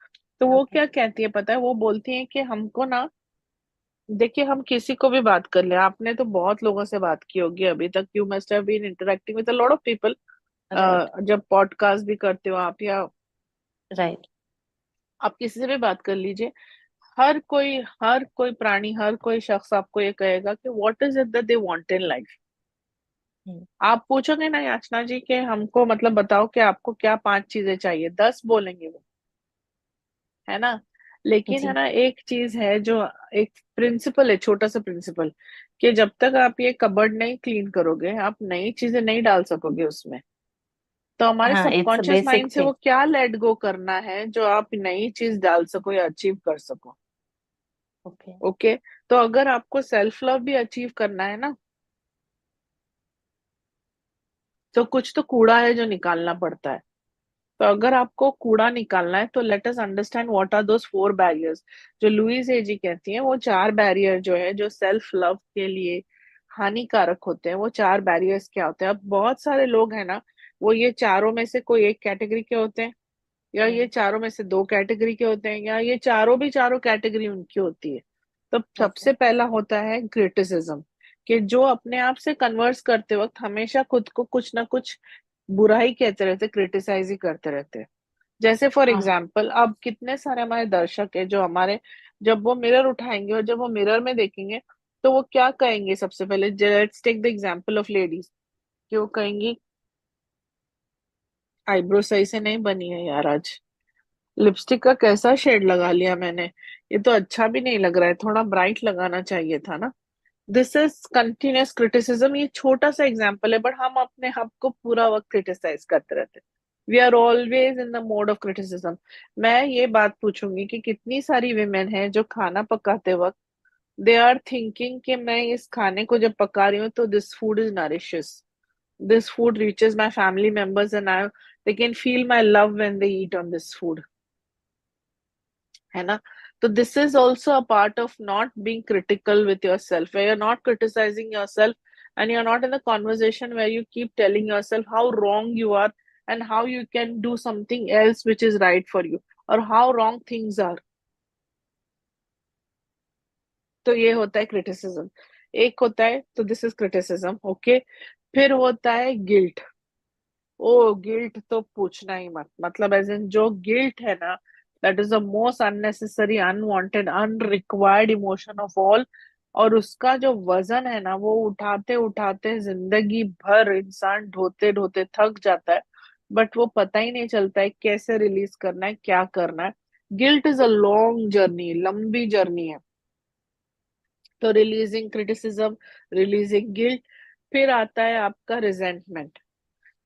तो वो ओके। क्या कहती है पता है, वो बोलती है कि हमको ना, देखिए हम किसी को भी बात कर ले, आपने तो बहुत लोगों से बात की होगी अभी तक, you must have been interacting with a lot of people, right. जब पॉडकास्ट भी करते हो आप, या राइट। आप किसी से भी बात कर लीजिए, हर कोई प्राणी, हर कोई शख्स आपको ये कहेगा कि what is it that they want in life. आप पूछोगे ना याचना जी कि हमको मतलब बताओ कि आपको क्या 5 चीजें चाहिए, 10 बोलेंगे वो, है ना। लेकिन है जी। ना, एक चीज है जो, एक प्रिंसिपल है, छोटा सा प्रिंसिपल, कि जब तक आप ये कबर्ड नहीं क्लीन करोगे, आप नई चीजें नहीं डाल सकोगे उसमें। तो हमारे हाँ, इट्स सबकॉन्शियस बेसिक माइंड से थिंग। वो क्या लेट गो करना है जो आप नई चीज डाल सको या अचीव कर सको। ओके। ओके। तो अगर आपको सेल्फ लव भी अचीव करना है ना, तो कुछ तो कूड़ा है जो निकालना पड़ता है। तो अगर आपको कूड़ा निकालना है, तो let us understand what are those 4 barriers, जो लुइस एजी कहती हैं, वो 4 बैरियर जो है, जो सेल्फ लव के लिए हानिकारक होते हैं, वो 4 बैरियर्स क्या होते हैं। अब बहुत सारे लोग हैं ना, वो ये चारों में से कोई एक कैटेगरी के होते हैं, या ये चारों में से 2 कैटेगरी के होते हैं, या ये चारों भी चारों कैटेगरी उनकी होती है। तो ओके। सबसे पहला होता है क्रिटिसिज्म, कि जो अपने आप से कन्वर्स करते वक्त हमेशा खुद को कुछ ना कुछ बुरा ही कहते रहते, क्रिटिसाइज ही करते रहते हैं। जैसे फॉर हाँ। एग्जाम्पल, अब कितने सारे हमारे दर्शक है जो हमारे, जब वो मिरर उठाएंगे और जब वो मिरर में देखेंगे, तो वो क्या कहेंगे सबसे पहले, let's take the example of ladies, कि वो कहेंगी आईब्रो सही से नहीं बनी है यार आज, लिपस्टिक का कैसा शेड लगा लिया मैंने, ये तो अच्छा भी नहीं लग रहा है, थोड़ा ब्राइट लगाना चाहिए था ना। This is continuous criticism. ये छोटा सा एग्जांपल है, बट हम अपने आप को पूरा वक्त क्रिटिसाइज करते रहते हैं। We are always in the mode of criticism. मैं ये बात पूछूंगी कि कितनी सारी विमेन हैं जो खाना पकाते वक्त दे आर थिंकिंग कि मैं इस खाने को जब पका रही हूँ तो this food is nutritious, this food reaches my family members and I, they can feel my love when they eat on this food, है ना। तो this is also a part of not being critical with yourself, where you are not criticising yourself, and you are not in the conversation where you keep telling yourself how wrong you are, and how you can do something else which is right for you, और how wrong things are. तो ये होता है criticism. एक होता है, तो this is criticism, okay. फिर होता है गिल्ट। ओ गिल्ट तो पूछना ही मत, मतलब एज इन जो गिल्ट है ना, that is the most unnecessary, unwanted, unrequired emotion of all. और उसका जो वजन है ना, वो उठाते उठाते जिंदगी भर इंसान ढोते ढोते थक जाता है, बट वो पता ही नहीं चलता है कैसे रिलीज करना है, क्या करना है। Guilt is a long journey, लंबी जर्नी है। तो रिलीजिंग क्रिटिसिज्म, रिलीजिंग गिल्ट। फिर आता है आपका रिजेंटमेंट।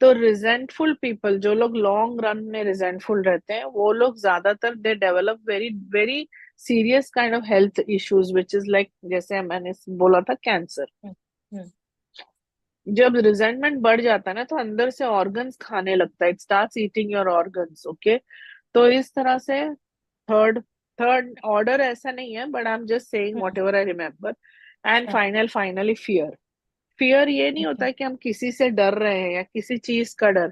तो रिजेंटफुल पीपल, जो लोग लॉन्ग रन में रिजेंटफुल रहते हैं, वो लोग ज्यादातर they develop very very serious kind of health issues, which is like, जैसे मैंने बोला था, कैंसर। हम्म। हम्म। जब रिजेंटमेंट बढ़ जाता है ना, तो अंदर से ऑर्गन्स खाने लगता है, it starts eating your organs, okay. तो इस तरह से थर्ड थर्ड ऑर्डर ऐसा नहीं है, but I am just saying whatever I remember. And हाँ। Finally fear. फियर ये नहीं ओके। होता है कि हम किसी से डर रहे हैं या किसी चीज का डर।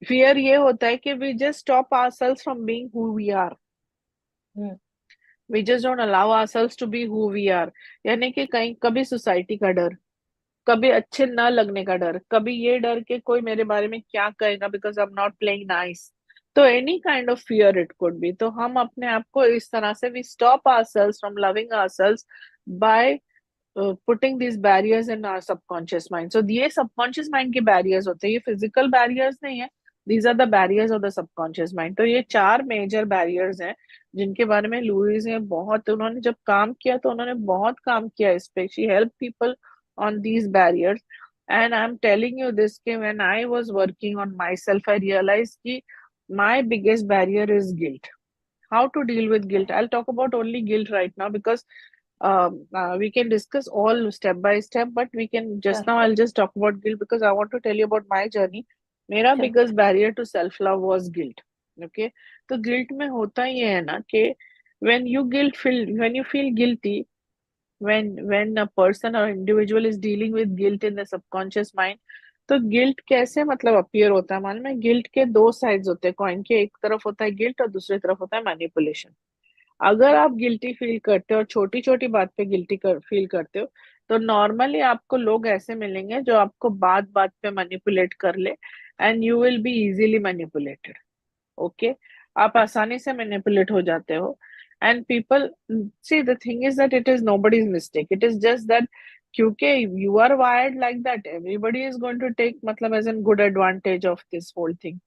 फियर ये होता है कि we just stop ourselves from being who we are, hmm. We just don't allow ourselves to be who we are. यानी कि कहीं कभी सोसाइटी का डर, कभी अच्छे ना लगने का डर, कभी ये डर के कोई मेरे बारे में क्या कहेगा because I am not playing nice. तो any kind of fear it could be. तो हम अपने आप को इस तरह से, we stop ourselves from loving ourselves by putting this barriers in our subconscious mind. So ये सबकॉन्शियस माइंड के बैरियर्स होते हैं, ये फिजिकल बैरियर्स नहीं है। These are the barriers of the subconscious mind. तो ये 4 मेजर बैरियर्स हैं जिनके बारे में लुइस ने बहुत, उन्होंने जब काम किया तो उन्होंने बहुत काम किया इस पे, she help people on these barriers. And I'm telling you this कि when I was working on myself, I realized कि my biggest barrier is guilt. How to deal with guilt? I'll talk about only guilt right now because we can discuss all step by step, but we can just sure. now I'll just talk about guilt because I want to tell you about my journey. मेरा sure. biggest barrier to self love was guilt. Okay, तो guilt में होता ये है ना कि when you feel guilty, when a person or individual is dealing with guilt in the subconscious mind, तो guilt कैसे मतलब अपीयर होता है, मालूम है? गिल्ट के दो साइड्स होते हैं कॉइन के, एक तरफ होता है गिल्ट और दूसरी तरफ होता है मैनिपुलेशन। अगर आप गिल्टी फील करते हो और छोटी छोटी बात पे फील करते हो, तो नॉर्मली आपको लोग ऐसे मिलेंगे जो आपको बात बात पे मैनिपुलेट कर ले, and you will be easily manipulated. Okay, आप आसानी से मैनिपुलेट हो जाते हो। And people, see the thing is that it is nobody's mistake, it is just that क्योंकि you are wired like that, everybody is going to take मतलब as an good advantage of this whole thing.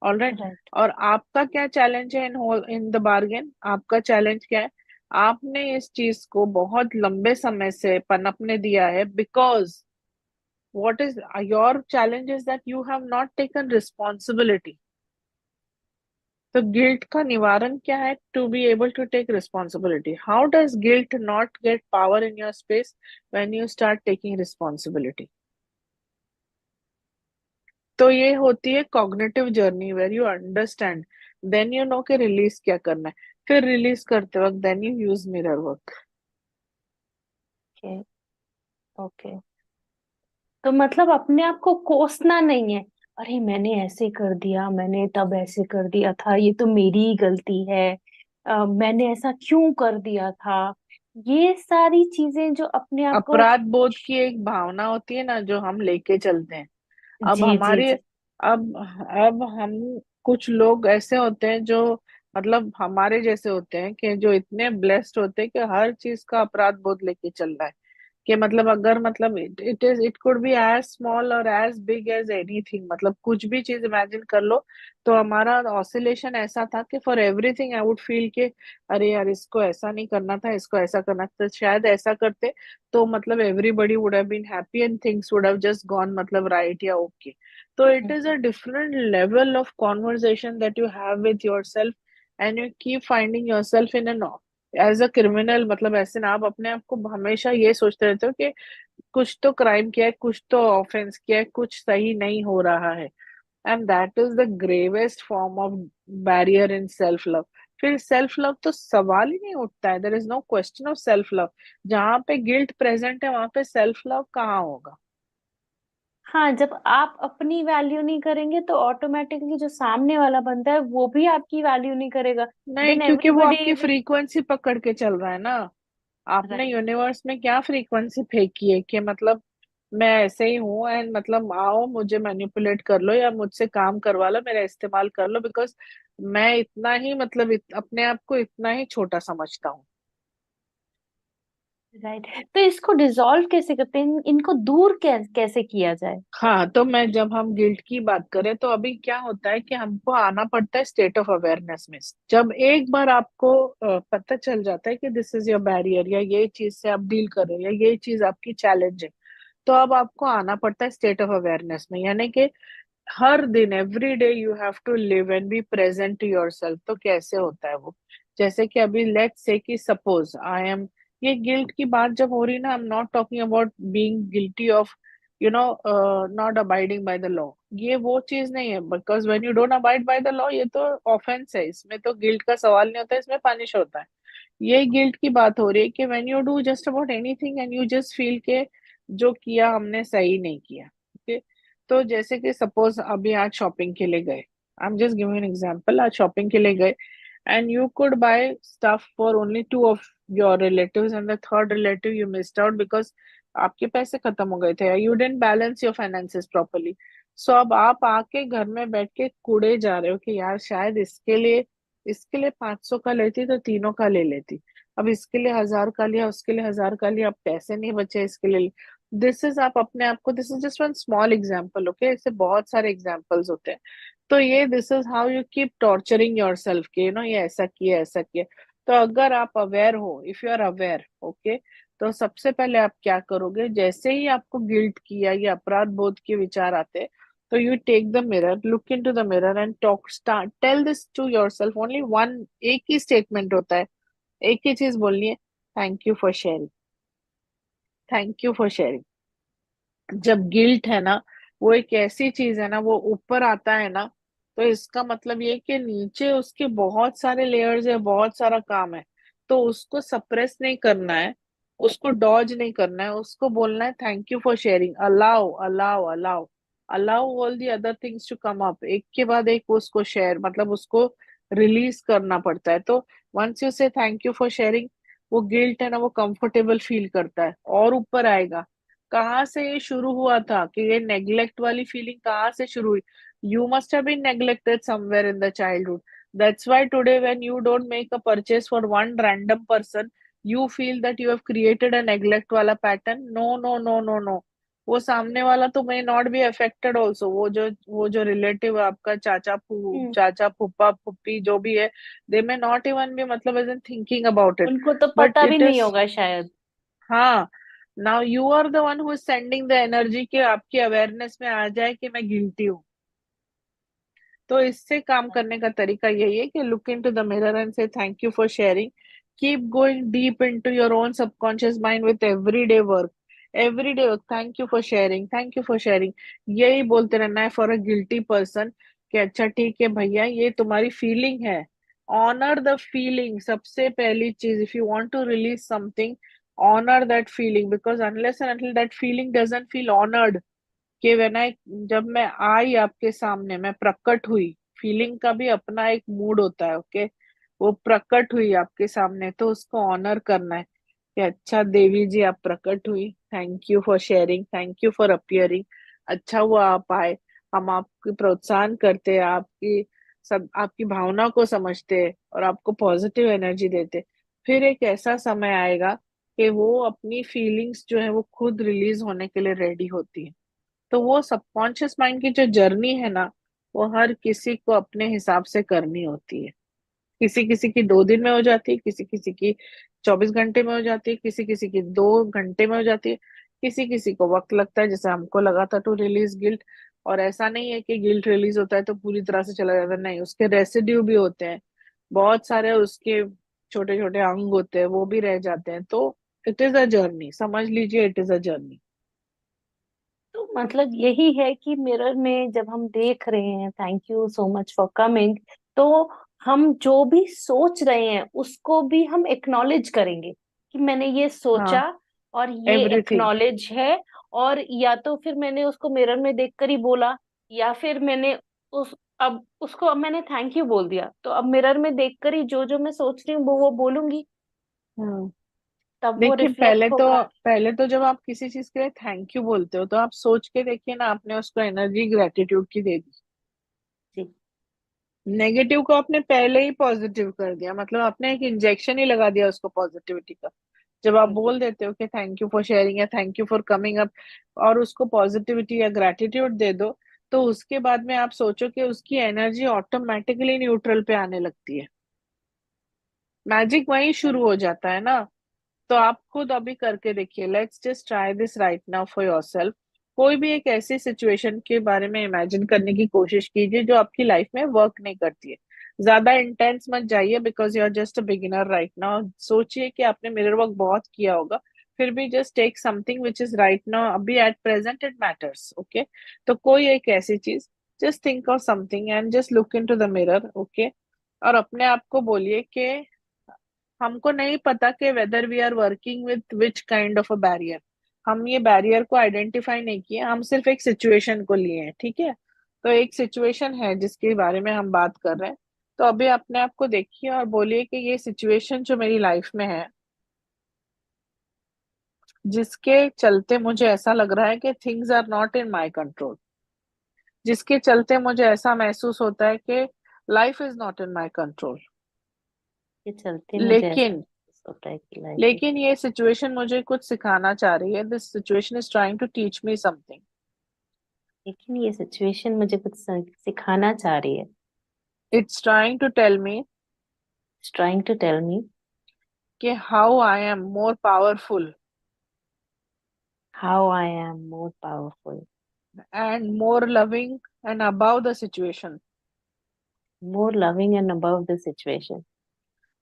All right. Right. और आपका क्या challenge है in whole in the bargain? आपका challenge क्या है? आपने इस चीज को बहुत लंबे समय से पनपने दिया है, because what is your challenge is that you have not taken responsibility। तो गिल्ट का निवारण क्या है? To be able to take responsibility. How does guilt not get power in your space? When you start taking responsibility. तो ये होती है cognitive journey where you understand, then you know कि रिलीज क्या करना है। फिर रिलीज करते वक्त then you use mirror work. Okay. Okay. तो मतलब अपने आप को कोसना नहीं है, अरे मैंने ऐसे कर दिया, मैंने तब ऐसे कर दिया था, ये तो मेरी ही गलती है, मैंने ऐसा क्यों कर दिया था। ये सारी चीजें जो अपने आप को। अपराध बोध की एक भावना होती है ना, जो हम लेके चलते हैं। अब जी जी हमारे जी। अब अब हम, कुछ लोग ऐसे होते हैं जो मतलब हमारे जैसे होते हैं कि जो इतने ब्लेस्ड होते हैं कि हर चीज का अपराध बोध लेके चल रहा है। कि मतलब अगर मतलब it could be as small और एज बिग एज एनीथिंग, मतलब कुछ भी चीज इमेजिन कर लो। तो हमारा ऑसिलेशन ऐसा था कि for everything I would feel के अरे यार, इसको ऐसा नहीं करना था, इसको ऐसा करना था, तो शायद ऐसा करते तो मतलब everybody would have been happy and things would have just gone मतलब राइट या ओके। तो it is a different level of conversation that you have with yourself, and you keep finding yourself in an as a criminal. मतलब ऐसे ना, आप अपने आप को हमेशा ये सोचते रहते हो कि कुछ तो क्राइम किया है, कुछ तो ऑफेंस किया है, कुछ सही नहीं हो रहा है। And that is the gravest form of barrier in self love. फिर सेल्फ लव तो सवाल ही नहीं उठता है, there is no question of self love. जहां पे गिल्ट प्रेजेंट है वहां पे सेल्फ लव कहाँ होगा? हाँ, जब आप अपनी वैल्यू नहीं करेंगे तो ऑटोमेटिकली जो सामने वाला बंदा है वो भी आपकी वैल्यू नहीं करेगा। नहीं, देन क्योंकि वो एवरीबडी आपकी विल। फ्रीक्वेंसी पकड़ के चल रहा है ना। आपने राइट। यूनिवर्स में क्या फ्रीक्वेंसी फेंकी है कि मतलब मैं ऐसे ही हूँ, एंड मतलब आओ मुझे मैनिपुलेट कर लो या मुझसे काम करवा लो, मेरा इस्तेमाल कर लो, बिकॉज मैं इतना ही मतलब अपने आप को इतना ही छोटा समझता हूँ। राइट। तो इसको डिसॉल्व कैसे करते हैं, इनको दूर कैसे किया जाए। हाँ, तो मैं जब हम गिल्ट की बात करें तो अभी क्या होता है कि हमको आना पड़ता है स्टेट ऑफ अवेयरनेस में। जब एक बार आपको पता चल जाता है कि दिस इज योर बैरियर, या ये चीज से आप डील कर रहे हो, या ये चीज आपकी चैलेंज है, तो अब आपको आना पड़ता है स्टेट ऑफ अवेयरनेस में। यानी कि हर दिन every day you have to live and be present to yourself. तो कैसे होता है वो? जैसे कि अभी लेट्स से कि सपोज आई एम, ये गिल्ट की बात जब हो रही ना, I am not talking about being guilty of you know not abiding by the law. ये वो चीज नहीं है, because when you don't abide by the law ये तो ऑफेंस है, इसमें तो गिल्ट का सवाल नहीं होता, इसमें पनिश होता है। ये गिल्ट की बात हो रही है कि when you do just about anything and you just feel के जो किया हमने सही नहीं किया। ओके, तो जैसे कि सपोज अभी आज शॉपिंग के लिए गए, आई am just giving an example, आज शॉपिंग के लिए गए and you could buy stuff for only two of your relatives and the third relative you missed out because आपके पैसे खत्म हो गए थे, you didn't balance your finances properly। सो अब आप आके घर में बैठ के कूड़े जा रहे हो कि यार शायद इसके लिए 500 का लेती तो तीनों का ले लेती, अब इसके लिए 1000 का लिया, उसके लिए 1000 का लिया, अब पैसे नहीं बचे इसके लिए। दिस इज, आप अपने आप को, this is just one small example, okay, ऐसे बहुत सारे एग्जाम्पल्स होते हैं। तो ये this is how you keep torturing your self के ये ऐसा किया ऐसा किया। तो अगर आप अवेयर हो, if you are aware, okay, तो सबसे पहले आप क्या करोगे? जैसे ही आपको गिल्ट की या ये अपराध बोध के विचार आते हैं, तो you take the mirror, look into the mirror and talk, start tell this to yourself only one. एक ही स्टेटमेंट होता है, एक ही चीज बोलनी है, thank you for sharing, thank you for sharing. जब गिल्ट है ना, वो एक ऐसी चीज है ना, वो ऊपर आता है ना, तो इसका मतलब ये कि नीचे उसके बहुत सारे लेयर्स है, बहुत सारा काम है। तो उसको सप्रेस नहीं करना है, उसको डॉज नहीं करना है, उसको बोलना है thank you for sharing, allow allow allow. Allow all the other things to come up, एक के बाद एक उसको शेयर, मतलब उसको रिलीज करना पड़ता है। तो वंस यू से थैंक यू फॉर शेयरिंग, वो गिल्ट है ना, वो कंफर्टेबल फील करता है और ऊपर आएगा। कहाँ से ये शुरू हुआ था कि ये नेग्लेक्ट वाली फीलिंग कहाँ से शुरू हुई? You must have been neglected somewhere in the childhood. That's why today when you don't make a purchase for one random person, you feel that you have created a neglect वाला pattern. No no no no no, वो सामने वाला तो may not be affected also. वो जो relative आपका हम्म। चाचा फूफा फूफी जो भी है, they may not even be, मतलब as in thinking about it, उनको तो बट पता भी इट नहीं इज। होगा शायद। हाँ, now you are the one who is sending the energy कि आपकी अवेयरनेस में आ जाए कि मैं गिल्टी हूँ। तो इससे काम करने का तरीका यही है कि look into the mirror and say thank you for sharing. Keep going deep into your own subconscious mind with everyday work. Everyday work, thank you for sharing, thank you for sharing. यही बोलते रहना है for a guilty person कि अच्छा ठीक है भैया, ये तुम्हारी फीलिंग है। ऑनर द फीलिंग, सबसे पहली चीज, if you want to release something, honour that feeling, because unless and until that feeling doesn't feel honoured, कि व्हेन आई, जब मैं आई आपके सामने, मैं प्रकट हुई, फीलिंग का भी अपना एक मूड होता है, ओके। वो प्रकट हुई आपके सामने तो उसको ऑनर करना है कि अच्छा देवी जी आप प्रकट हुई, thank you for sharing, thank you for appearing. अच्छा हुआ आप आए, हम आपकी प्रोत्साहन करते हैं, आपकी सब आपकी भावना को समझते हैं और आपको पॉजिटिव एनर्जी देते। फिर एक ऐसा समय आएगा कि वो अपनी फीलिंग्स जो है वो खुद रिलीज होने के लिए रेडी होती है। तो वो सबकॉन्शियस माइंड की जो जर्नी है ना, वो हर किसी को अपने हिसाब से करनी होती है। किसी किसी की 2 दिन में हो जाती है, किसी किसी की 24 घंटे में हो जाती है, किसी किसी की 2 घंटे में हो जाती है, किसी किसी को वक्त लगता है, जैसे हमको लगा था टू रिलीज गिल्ट। और ऐसा नहीं है कि गिल्ट रिलीज होता है तो पूरी तरह से चला जाता है, नहीं, उसके रेसिड्यू भी होते हैं, बहुत सारे उसके छोटे छोटे अंग होते हैं, वो भी रह जाते हैं। तो इट इज अ जर्नी, समझ लीजिए, इट इज अ जर्नी। तो मतलब यही है कि मिरर में जब हम देख रहे हैं, thank you so much for coming, तो हम जो भी सोच रहे हैं उसको भी हम एक्नॉलेज करेंगे कि मैंने ये हाँ, सोचा और ये एवरीथिंग। एक्नॉलेज है। और या तो फिर मैंने उसको मिरर में देखकर ही बोला, या फिर मैंने उस अब उसको अब मैंने थैंक यू बोल दिया, तो अब मिरर में देखकर ही जो जो मैं सोच रही हूँ वो बोलूंगी, हम्म। तब वो देखिए, रिफ्लेक्ट होगा। पहले तो जब आप किसी चीज के लिए थैंक यू बोलते हो तो आप सोच के देखिए ना, आपने उसको एनर्जी ग्रेटिट्यूड की दे दी। जी। नेगेटिव को आपने पहले ही पॉजिटिव कर दिया, मतलब आपने एक इंजेक्शन ही लगा दिया उसको पॉजिटिविटी का। जब आप जी। बोल देते हो कि थैंक यू फॉर शेयरिंग या thank you for coming up, और उसको पॉजिटिविटी या ग्रेटिट्यूड दे दो, तो उसके बाद में आप सोचो कि उसकी एनर्जी ऑटोमेटिकली न्यूट्रल पे आने लगती है। मैजिक वहीं शुरू हो जाता है ना। तो आप खुद अभी करके देखिए, let's just try this right now for yourself. कोई भी एक ऐसी सिचुएशन के बारे में इमेजिन करने की कोशिश कीजिए जो आपकी लाइफ में वर्क नहीं करती है। ज्यादा इंटेंस मत जाइए, because you are just a beginner right now. सोचिए कि आपने मिरर वर्क बहुत किया होगा, फिर भी just take something which is right now, अभी at present it matters, okay. तो कोई एक ऐसी चीज, just think of something and just look into the mirror, okay. और अपने आप को बोलिए कि हमको नहीं पता कि whether we are working with which kind of a barrier. हम ये बैरियर को आइडेंटिफाई नहीं किए, हम सिर्फ एक सिचुएशन को लिए हैं, ठीक है। तो एक सिचुएशन है जिसके बारे में हम बात कर रहे हैं। तो अभी अपने आप को देखिए और बोलिए कि ये सिचुएशन जो मेरी लाइफ में है, जिसके चलते मुझे ऐसा लग रहा है कि things are not in my control, जिसके चलते मुझे ऐसा महसूस होता है कि life is not in my control. के चलते मुझे ऐसा लेकिन महसूस होता है कि लाइफ इज, लेकिन ये सिचुएशन मुझे कुछ सिखाना चाह रही है, this situation is trying to teach me something. लेकिन ये सिचुएशन मुझे कुछ सिखाना चाह रही है। It's trying to tell me it's trying to tell me कि how I am more powerful how I am more powerful, and more loving and above the situation. More loving and above the situation.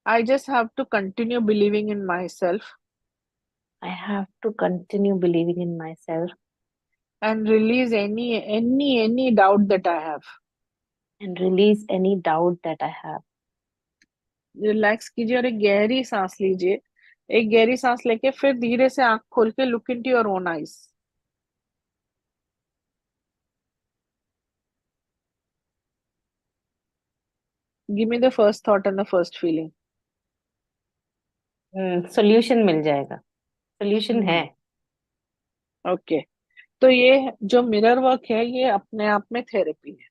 I just have to continue believing in myself I have to continue believing in my self and release any doubt that I have. And release any doubt that I have. Relax कीजिए और एक गहरी सांस लीजिए। एक गहरी सांस लेके फिर धीरे से आंख खोल के look into your own eyes. Give me the first thought and the first feeling. Solution मिल जाएगा, सोल्यूशन है। हम्म। ओके। तो ये जो मिरर वर्क है ये अपने आप में थेरेपी है।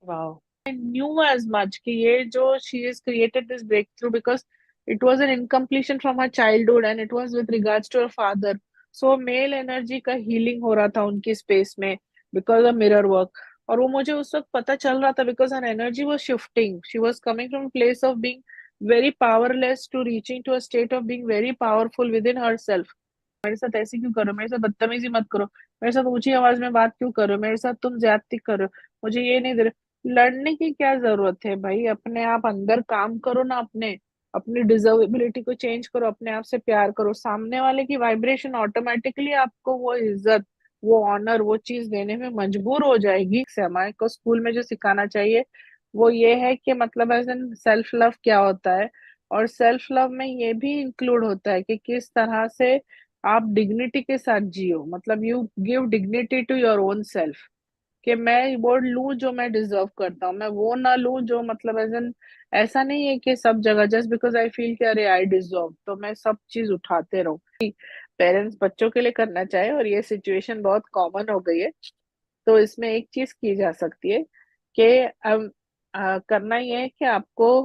वाह। Knew as much कि ये जो she has created this breakthrough because it was an incompletion from her childhood and it was with regards to her father. So male energy का healing हो रहा था उनकी space में because of mirror work। और वो मुझे उस वक्त पता चल रहा था because her energy was shifting, she was coming from a place of being very powerless to reaching to a state of being very powerful within herself। मेरे साथ ऐसे क्यों करो, मेरे साथ बदतमीजी मत करो, मेरे साथ ऊंची आवाज में बात क्यों करो, मेरे साथ तुम ज्यादती करो, मुझे ये नहीं दे रहे। लड़ने की क्या जरूरत है भाई, अपने आप अंदर काम करो ना, अपने अपनी डिजर्वेबिलिटी को चेंज करो, अपने आप से प्यार करो, सामने वाले की वाइब्रेशन ऑटोमेटिकली आपको वो इज्जत, वो ऑनर, वो चीज देने में मजबूर हो जाएगी। से हमारे को स्कूल में जो सिखाना चाहिए वो ये है कि मतलब एज एन सेल्फ लव क्या होता है। और सेल्फ लव में ये भी इंक्लूड होता है कि किस तरह से आप डिग्निटी के साथ जियो, मतलब you give dignity to your own self. कि मैं वो लूं जो मैं डिजर्व करता हूँ, मैं वो ना लूं जो मतलब एज एन, ऐसा नहीं है कि सब जगह जस्ट बिकॉज आई फील कि अरे आई डिजर्व तो मैं सब चीज उठाते रहूं। पेरेंट्स बच्चों के लिए करना चाहे और ये सिचुएशन बहुत कॉमन हो गई है। तो इसमें एक चीज की जा सकती है कि अब करना ये है कि आपको